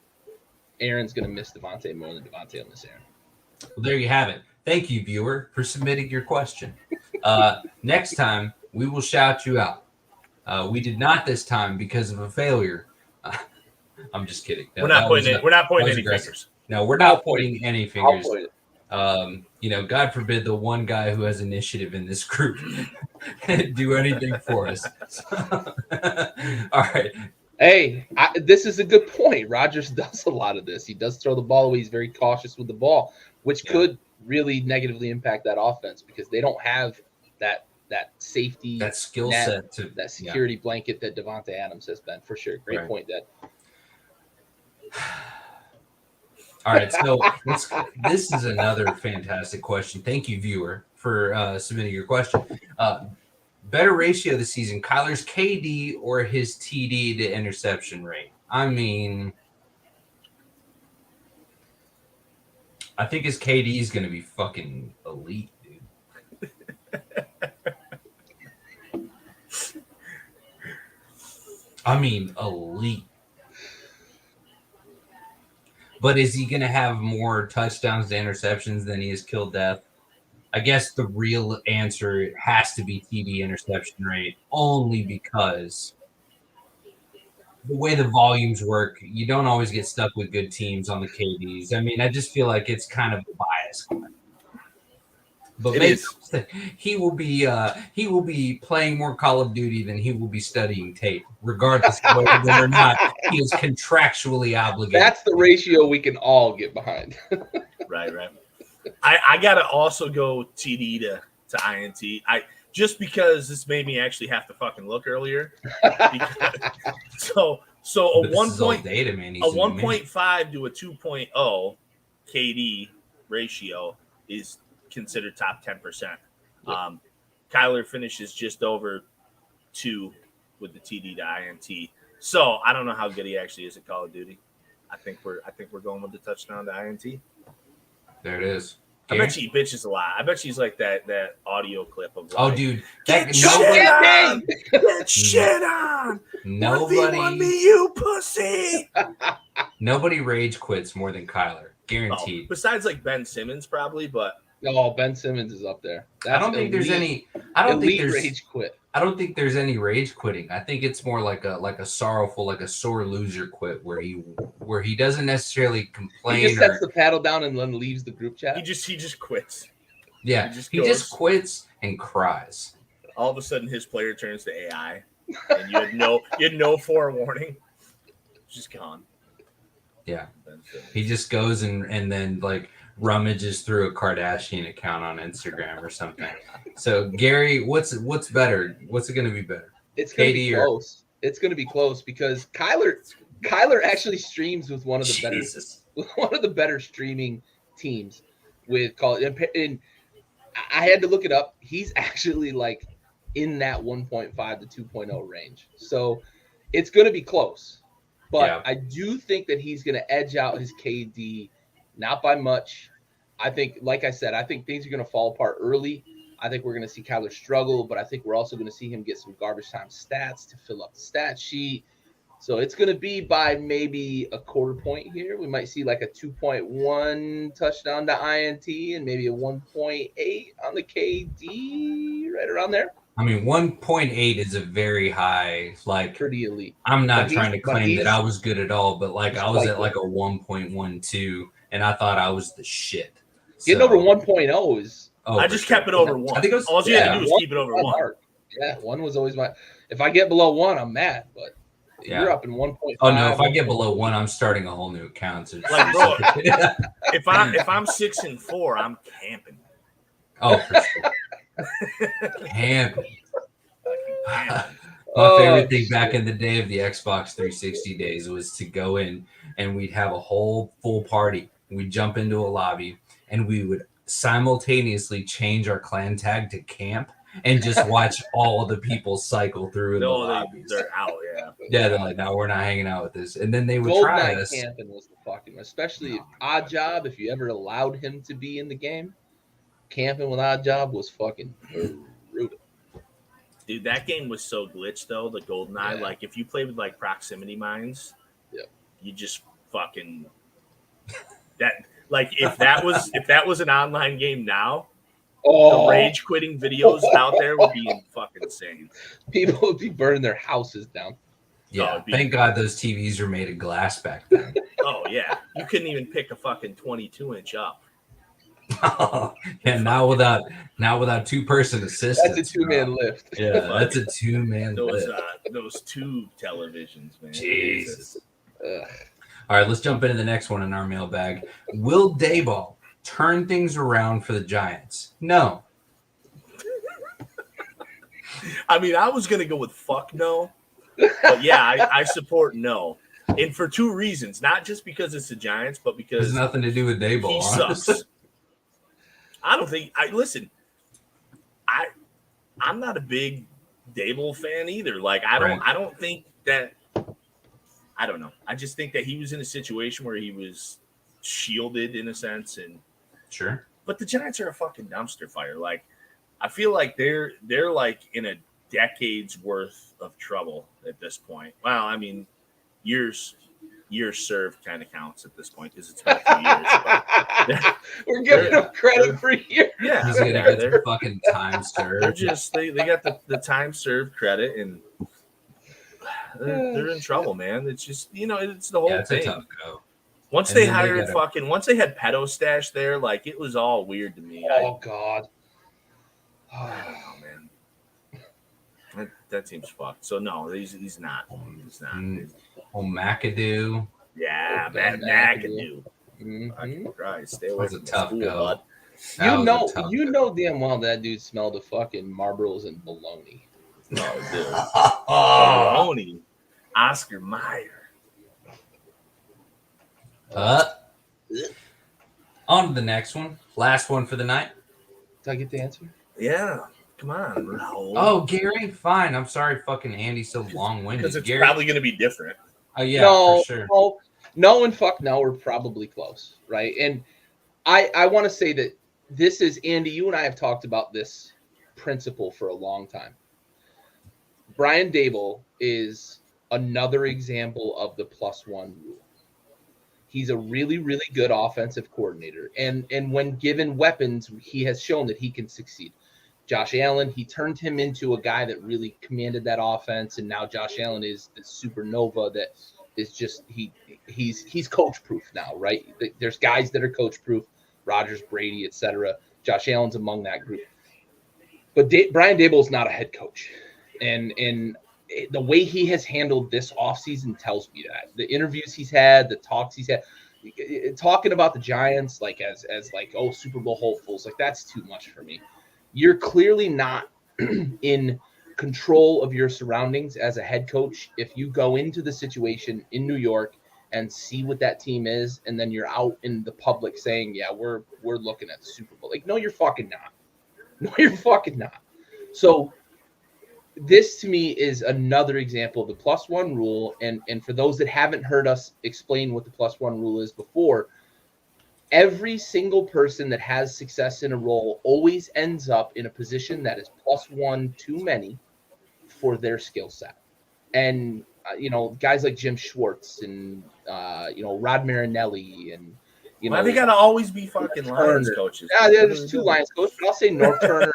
Aaron's going to miss Devontae more than Devontae will miss Aaron. Well, there you have it. Thank you, viewer, for submitting your question. Next time, we will shout you out. We did not this time because of a failure. I'm just kidding. No, we're not pointing any fingers. No, we're not pointing any fingers. God forbid the one guy who has initiative in this group do anything for us. All right. Hey, this is a good point. Rodgers does a lot of this. He does throw the ball away. He's very cautious with the ball, which could really negatively impact that offense because they don't have that safety, that skill set, that security blanket that Davante Adams has been, for sure. Great point, Dad. All right, so this is another fantastic question. Thank you, viewer, for submitting your question. Better ratio this season, Kyler's KD or his TD to interception rate? I mean, I think his KD is going to be fucking elite, dude. I mean, elite. But is he going to have more touchdowns to interceptions than he has killed death? I guess the real answer has to be TD interception rate, only because the way the volumes work, you don't always get stuck with good teams on the KDs. I mean, I just feel like it's kind of a bias. But maybe he will be playing more Call of Duty than he will be studying tape, regardless of whether or not he is contractually obligated. That's the ratio we can all get behind. Right. I gotta also go TD to INT. Just because this made me actually have to fucking look earlier. So a 1.5 to a 2.0 KD ratio is considered top 10%. Kyler finishes just over 2 with the TD to INT. So I don't know how good he actually is at Call of Duty. I think we're going with the touchdown to INT. There it is. I bet you he bitches a lot. I bet she's like that audio clip of like, dude, get shit on. Nobody want me, you pussy. Nobody rage quits more than Kyler, guaranteed. Besides like Ben Simmons, probably, but Oh, Ben Simmons is up there. I don't think there's any. I don't think there's rage quit. I don't think there's any rage quitting. I think it's more like a sorrowful, like a sore loser quit, where he doesn't necessarily complain. He just sets the paddle down and then leaves the group chat. He just quits. Yeah, he just quits and cries. All of a sudden, his player turns to AI, and you had no forewarning. Just gone. Yeah, he just goes and then like rummages through a Kardashian account on Instagram or something. So Gary, what's better? What's it going to be better? It's going to be close. It's going to be close because Kyler actually streams with one of the better streaming teams with college. And I had to look it up. He's actually like in that 1.5 to 2.0 range. So it's going to be close. But I do think that he's going to edge out his KD, not by much. I think, like I said, I think things are going to fall apart early. I think we're going to see Kyler struggle, but I think we're also going to see him get some garbage time stats to fill up the stat sheet. So it's going to be by maybe a quarter point here. We might see like a 2.1 touchdown to INT and maybe a 1.8 on the KD, right around there. I mean, 1.8 is a very high, like pretty elite. I'm not trying to claim that I was good at all, but like I was at like a 1.12 and I thought I was the shit. Getting over 1.0 is. Oh, I just kept it over 1. I think all you had to do was keep it over 1. Yeah, 1 was always my. If I get below 1, I'm mad. But you're up in 1.5. Oh no, if I get below 1, I'm starting a whole new account. So like, bro, if I'm 6-4, I'm camping. Oh, for sure. Camping. My favorite thing back in the day of the Xbox 360 days was to go in and we'd have a whole full party. We'd jump into a lobby and we would simultaneously change our clan tag to camp and just watch all the people cycle through the lobbies. They're out, yeah. They're like, no, we're not hanging out with this. And then they would try us. Camping was the fucking, especially Odd Job. If you ever allowed him to be in the game, camping with Odd Job was fucking brutal. Dude, that game was so glitched though. The GoldenEye, like if you play with like proximity mines, you just fucking that. Like if that was an online game now, the rage quitting videos out there would be fucking insane. People would be burning their houses down. Yeah, thank God those TVs were made of glass back then. Oh yeah, you couldn't even pick a fucking 22-inch up. Yeah, now without 2-person assistance. That's a 2-man lift. Yeah, that's a 2-man lift. Those 2 televisions, man. Jesus. All right, let's jump into the next one in our mailbag. Will Daboll turn things around for the Giants? No. I mean, I was gonna go with fuck no, but yeah, I support no. And for 2 reasons. Not just because it's the Giants, but because it has nothing to do with Daboll. He sucks. I don't think I'm not a big Daboll fan either. Like I don't think that I don't know. I just think that he was in a situation where he was shielded in a sense and sure. But the Giants are a fucking dumpster fire. Like I feel like they're like in a decade's worth of trouble at this point. Well, I mean, years served kind of counts at this point because it's been a few years. We're giving them credit for years. Yeah, he's gonna get their fucking time served. They're just they got the time served credit and they're in trouble, man. It's just it's the whole it's thing. A tough go. Once they hired once they had Pedo Stash there, like it was all weird to me. God. I don't know, man. That seems fucked. So no, he's not. He's not. McAdoo. Yeah, McAdoo. Mm-hmm. Christ, stay away from tough school, go. bud. You know damn well that dude smelled of fucking Marlboros and bologna. Oh, dude. Bologna. Oscar Mayer. On to the next one. Last one for the night. Did I get the answer? Yeah. Come on. No. Oh, Gary? Fine. I'm sorry fucking Andy's so long-winded. Because it's Gary, probably going to be different. Oh, yeah, for sure. No and fuck no are probably close, right? And I want to say that this is, Andy, you and I have talked about this principle for a long time. Brian Daboll is another example of the +1 rule. He's a really, really good offensive coordinator. And when given weapons, he has shown that he can succeed. Josh Allen, he turned him into a guy that really commanded that offense. And now Josh Allen is the supernova that is just he's coach proof now, right? There's guys that are coach proof, Rodgers, Brady, etc. Josh Allen's among that group. But Brian Daboll is not a head coach. And the way he has handled this offseason tells me that. The interviews he's had, the talks he's had, talking about the Giants like as like, oh, Super Bowl hopefuls, like that's too much for me. You're clearly not in control of your surroundings as a head coach if you go into the situation in New York and see what that team is, and then you're out in the public saying, yeah, we're looking at the Super Bowl. Like, no, you're fucking not. No, you're fucking not. So this to me is another example of the +1 rule. And for those that haven't heard us explain what the +1 rule is before, every single person that has success in a role always ends up in a position that is +1 too many for their skill set. And, guys like Jim Schwartz and, Rod Marinelli and, why they got to always be fucking Lions coaches? Yeah, there's 2 Lions coaches, but I'll say North Turner.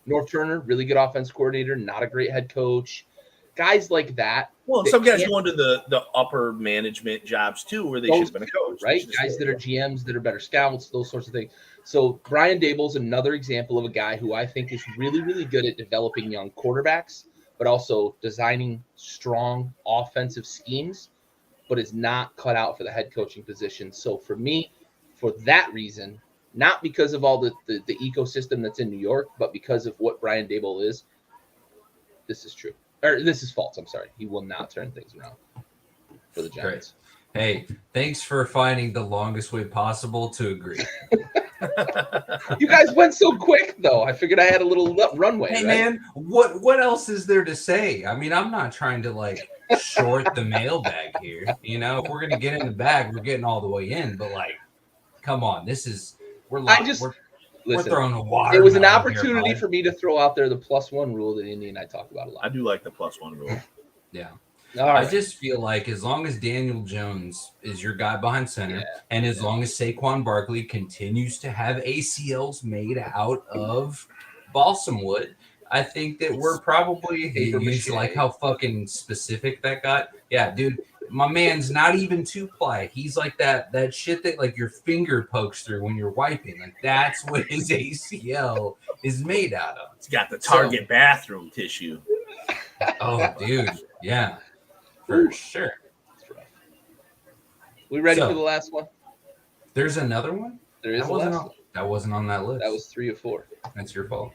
North Turner, really good offense coordinator, not a great head coach. Guys like that. Well, some guys go into the upper management jobs too, where they should have been a coach. Right? Guys that are GMs that are better scouts, those sorts of things. So Brian Daboll's another example of a guy who I think is really, really good at developing young quarterbacks, but also designing strong offensive schemes, but is not cut out for the head coaching position. So for me, for that reason, not because of all the ecosystem that's in New York, but because of what Brian Daboll is, this is true. Or this is false. I'm sorry. He will not turn things around for the Giants. Great. Hey, thanks for finding the longest way possible to agree. You guys went so quick, though. I figured I had a little runway. Hey, right? man, what else is there to say? I mean, I'm not trying to short the mailbag here. If we're gonna get in the bag, we're getting all the way in. But come on, we're throwing the water. It was an opportunity for me to throw out there the +1 rule that Indy and I talk about a lot. I do like the +1 rule. Yeah. Right. I just feel like as long as Daniel Jones is your guy behind center, and as long as Saquon Barkley continues to have ACLs made out of balsam wood, I think that we're probably like how fucking specific that got. Yeah, dude, my man's not even 2-ply. He's like that shit that your finger pokes through when you're wiping. Like that's what his ACL is made out of. It's got the Target bathroom tissue. Oh, dude, yeah. For sure. We ready for the last one? There's another one? There is That wasn't on that list. That was 3 or 4. That's your fault.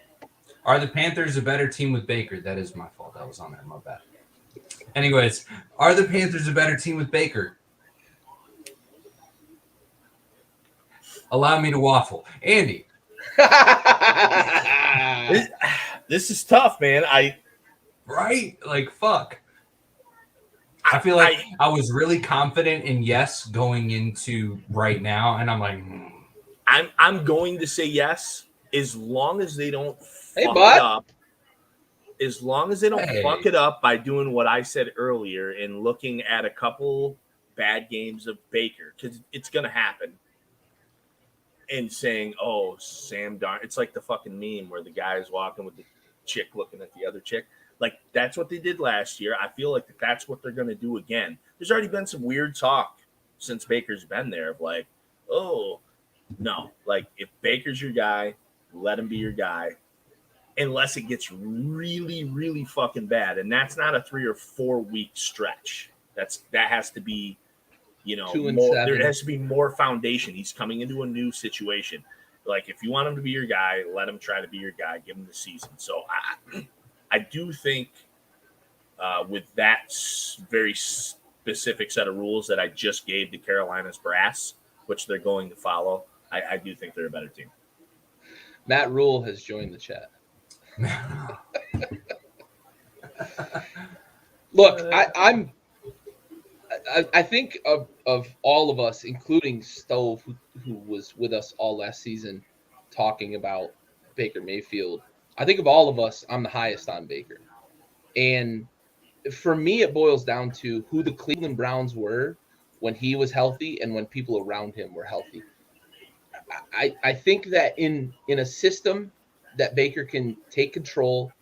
Are the Panthers a better team with Baker? That is my fault. That was on there. My bad. Anyways, are the Panthers a better team with Baker? Allow me to waffle. Andy. This is tough, man. Right? Fuck. I feel like I was really confident in yes going into right now, and I'm like, I'm going to say yes as long as they don't fuck it up. As long as they don't fuck it up by doing what I said earlier and looking at a couple bad games of Baker, because it's going to happen, and saying, oh, Sam Darnold. It's like the fucking meme where the guy is walking with the chick looking at the other chick. That's what they did last year. I feel like that's what they're going to do again. There's already been some weird talk since Baker's been there of oh, no. If Baker's your guy, let him be your guy. Unless it gets really, really fucking bad. And that's not a 3 or 4 week stretch. That has to be, 2 more, 7. there has to be more foundation. He's coming into a new situation. If you want him to be your guy, let him try to be your guy. Give him the season. So I do think with that very specific set of rules that I just gave to Carolina's brass, which they're going to follow, I do think they're a better team. Matt Rule has joined the chat. Look, I think of all of us, including Stove, who was with us all last season, talking about Baker Mayfield. I think of all of us, I'm the highest on Baker. And for me, it boils down to who the Cleveland Browns were when he was healthy and when people around him were healthy. I think that in a system that Baker can take control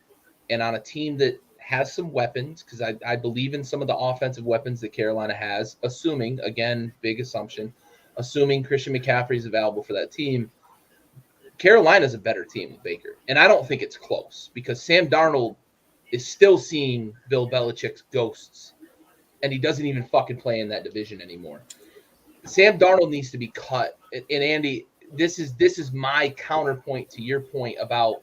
and on a team that has some weapons, because I believe in some of the offensive weapons that Carolina has, assuming, again, big assumption, assuming Christian McCaffrey is available for that team, Carolina's a better team with Baker. And I don't think it's close because Sam Darnold is still seeing Bill Belichick's ghosts, and he doesn't even fucking play in that division anymore. Sam Darnold needs to be cut. And Andy, this is my counterpoint to your point about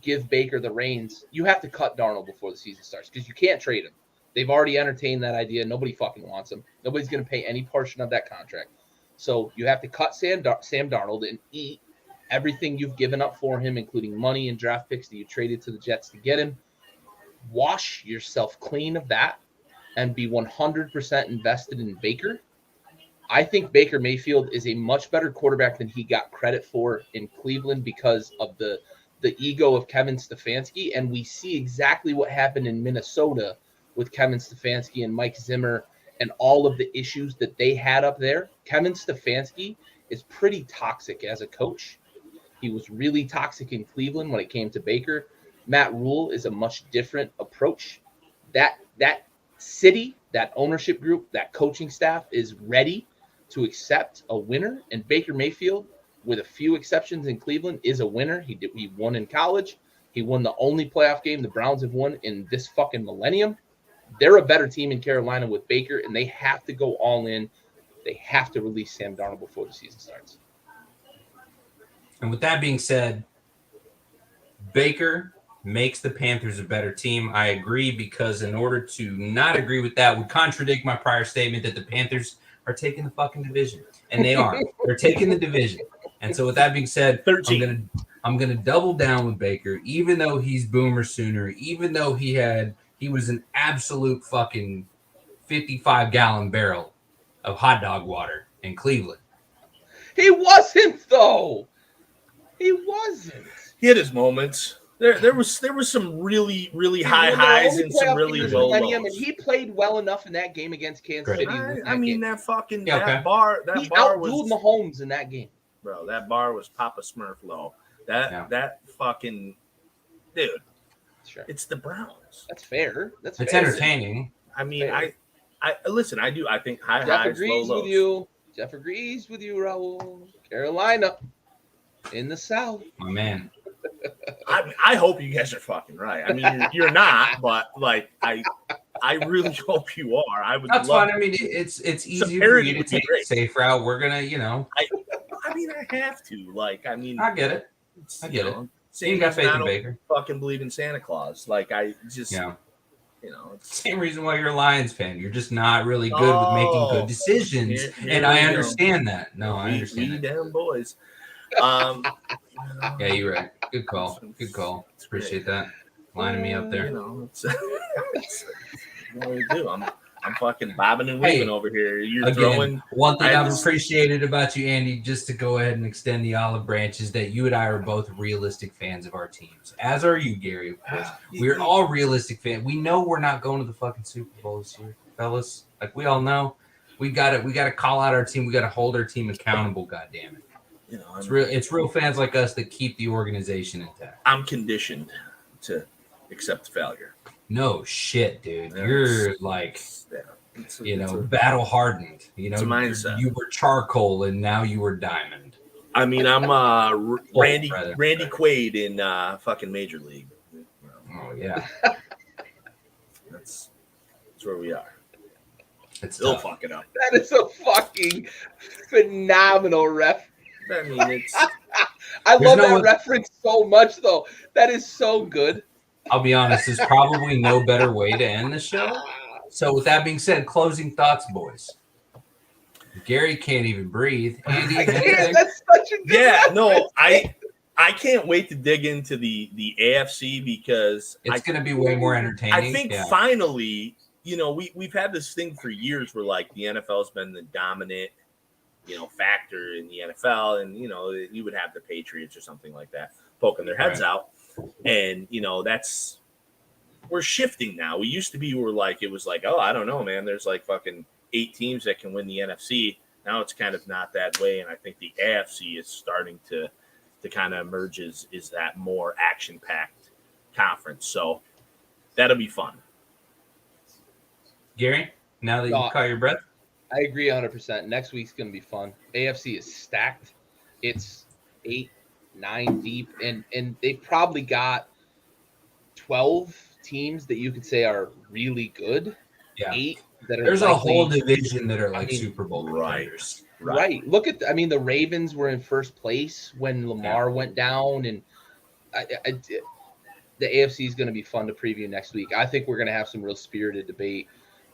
give Baker the reins. You have to cut Darnold before the season starts because you can't trade him. They've already entertained that idea. Nobody fucking wants him. Nobody's going to pay any portion of that contract. So you have to cut Sam Darnold and eat everything you've given up for him, including money and draft picks that you traded to the Jets to get him. Wash yourself clean of that and be 100% invested in Baker. I think Baker Mayfield is a much better quarterback than he got credit for in Cleveland because of the ego of Kevin Stefanski. And we see exactly what happened in Minnesota with Kevin Stefanski and Mike Zimmer and all of the issues that they had up there. Kevin Stefanski is pretty toxic as a coach. He was really toxic in Cleveland when it came to Baker. Matt Rule is a much different approach. That city, that ownership group, that coaching staff is ready to accept a winner. And Baker Mayfield, with a few exceptions in Cleveland, is a winner. He won in college. He won the only playoff game the Browns have won in this fucking millennium. They're a better team in Carolina with Baker, and they have to go all in. They have to release Sam Darnold before the season starts. And with that being said, Baker makes the Panthers a better team. I agree, because in order to not agree with that would contradict my prior statement that the Panthers are taking the fucking division. And they are. They're taking the division. And so with that being said, 13. I'm gonna double down with Baker, even though he's Boomer Sooner, even though he was an absolute fucking 55-gallon barrel of hot dog water in Cleveland. He wasn't, though. He wasn't. He had his moments. There was some really, really high highs and some really low lows. And he played well enough in that game against Kansas City. I mean, that fucking okay. bar he bar outdueled was Mahomes in that game. Bro, that bar was Papa Smurf low. That fucking dude. Sure. It's the Browns. That's fair. It's entertaining. I mean, I listen. I think high Jeff highs, agrees low with lows. you. Jeff agrees with you, Raul. Carolina in the South. My man. I hope you guys are fucking right. I mean, you're not, but like I really hope you are. I would. That's love fine. I mean, it's easy for parody you to would be take great. a safe route. We're gonna, I mean, I have to. Like, I mean, I get it. I get it. Same You got reason faith I in don't Baker. fucking believe in Santa Claus. Like, I just, it's Same reason why you're a Lions fan. You're just not really good with making good decisions, here I we go. understand that. No, I understand We that. damn boys. Yeah, you're right. Good call. Good call. Appreciate that. Lining me up there. It's what do we do? I'm fucking bobbing and weaving over here. You're Again, throwing. one thing I've appreciated about you, Andy, just to go ahead and extend the olive branch, is that you and I are both realistic fans of our teams. As are you, Gary, of course. We're all realistic fans. We know we're not going to the fucking Super Bowl this year, fellas. Like, we all know. We gotta call out our team. We gotta hold our team accountable, goddammit. It's real fans like us that keep the organization intact. I'm conditioned to accept failure. No shit, dude. You're like, battle hardened. It's a mindset. You were charcoal and now you were diamond. I mean, I'm Randy Quaid in fucking Major League. Oh yeah, that's where we are. It's They'll tough. fuck it up. That is a fucking phenomenal ref. I mean, it's. I love that reference so much, though. That is so good. I'll be honest, there's probably no better way to end the show. So with that being said, closing thoughts, boys. Gary can't even breathe. Andy, I can't. That's such a good reference. No, I can't wait to dig into the AFC because it's going to be way more entertaining. I think finally, we've had this thing for years where like the NFL's been the dominant, factor in the NFL, and you would have the Patriots or something like that poking their heads out. And we're shifting now. We used to be, it was like, oh, I don't know, man. There's like fucking 8 teams that can win the NFC. Now it's kind of not that way, and I think the AFC is starting to kind of emerge is that more action-packed conference. So that'll be fun. Gary, now that you've caught your breath? I agree 100%. Next week's going to be fun. AFC is stacked. It's 8, 9 deep, and they've probably got 12 teams that you could say are really good. Yeah. 8 that are There's likely, a whole division that are like Super Bowl contenders. Right. Look at the Ravens were in first place when Lamar went down, and the AFC is going to be fun to preview next week. I think we're going to have some real spirited debate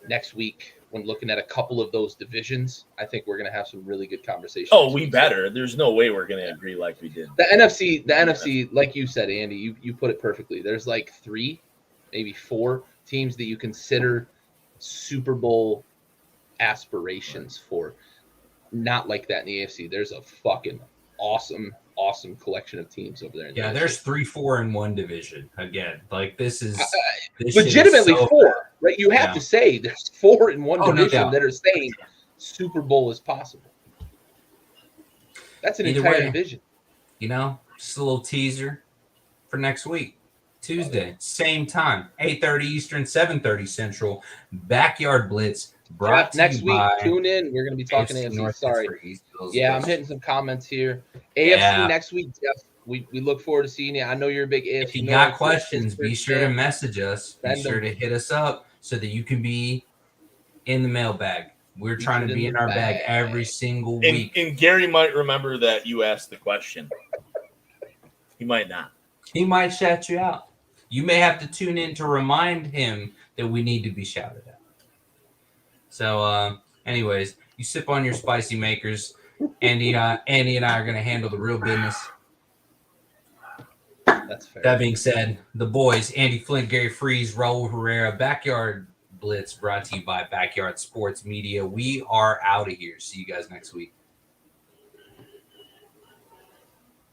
next week when looking at a couple of those divisions. I think we're going to have some really good conversations. Oh, we better. There's no way we're going to agree like we did. The NFC, like you said, Andy, you put it perfectly. There's like 3, maybe 4 teams that you consider Super Bowl aspirations for. Not like that in the AFC. There's a fucking awesome collection of teams over there. In the AFC. There's 3, 4 in one division. Again, like this legitimately so 4, right? You have to say there's 4 in one division no that are saying Super Bowl is possible. That's an entire division. Just a little teaser for next week. Tuesday, same time, 8:30 Eastern, 7:30 Central, Backyard Blitz. Brought next week, by tune in. We're going to be talking AFC. North Sorry. I'm hitting some comments here. AFC next week, Jeff. We look forward to seeing you. I know you're a big AFC. If you got questions, be sure to message us. Be sure to hit us up so that you can be in the mailbag. We're trying to be in our bag every single week. And Gary might remember that you asked the question. He might not. He might shout you out. You may have to tune in to remind him that we need to be shouted at. So, anyways, you sip on your spicy makers. Andy and I are going to handle the real business. That's fair. That being said, the boys, Andy Flint, Gary Freeze, Raul Herrera, Backyard Blitz, brought to you by Backyard Sports Media. We are out of here. See you guys next week.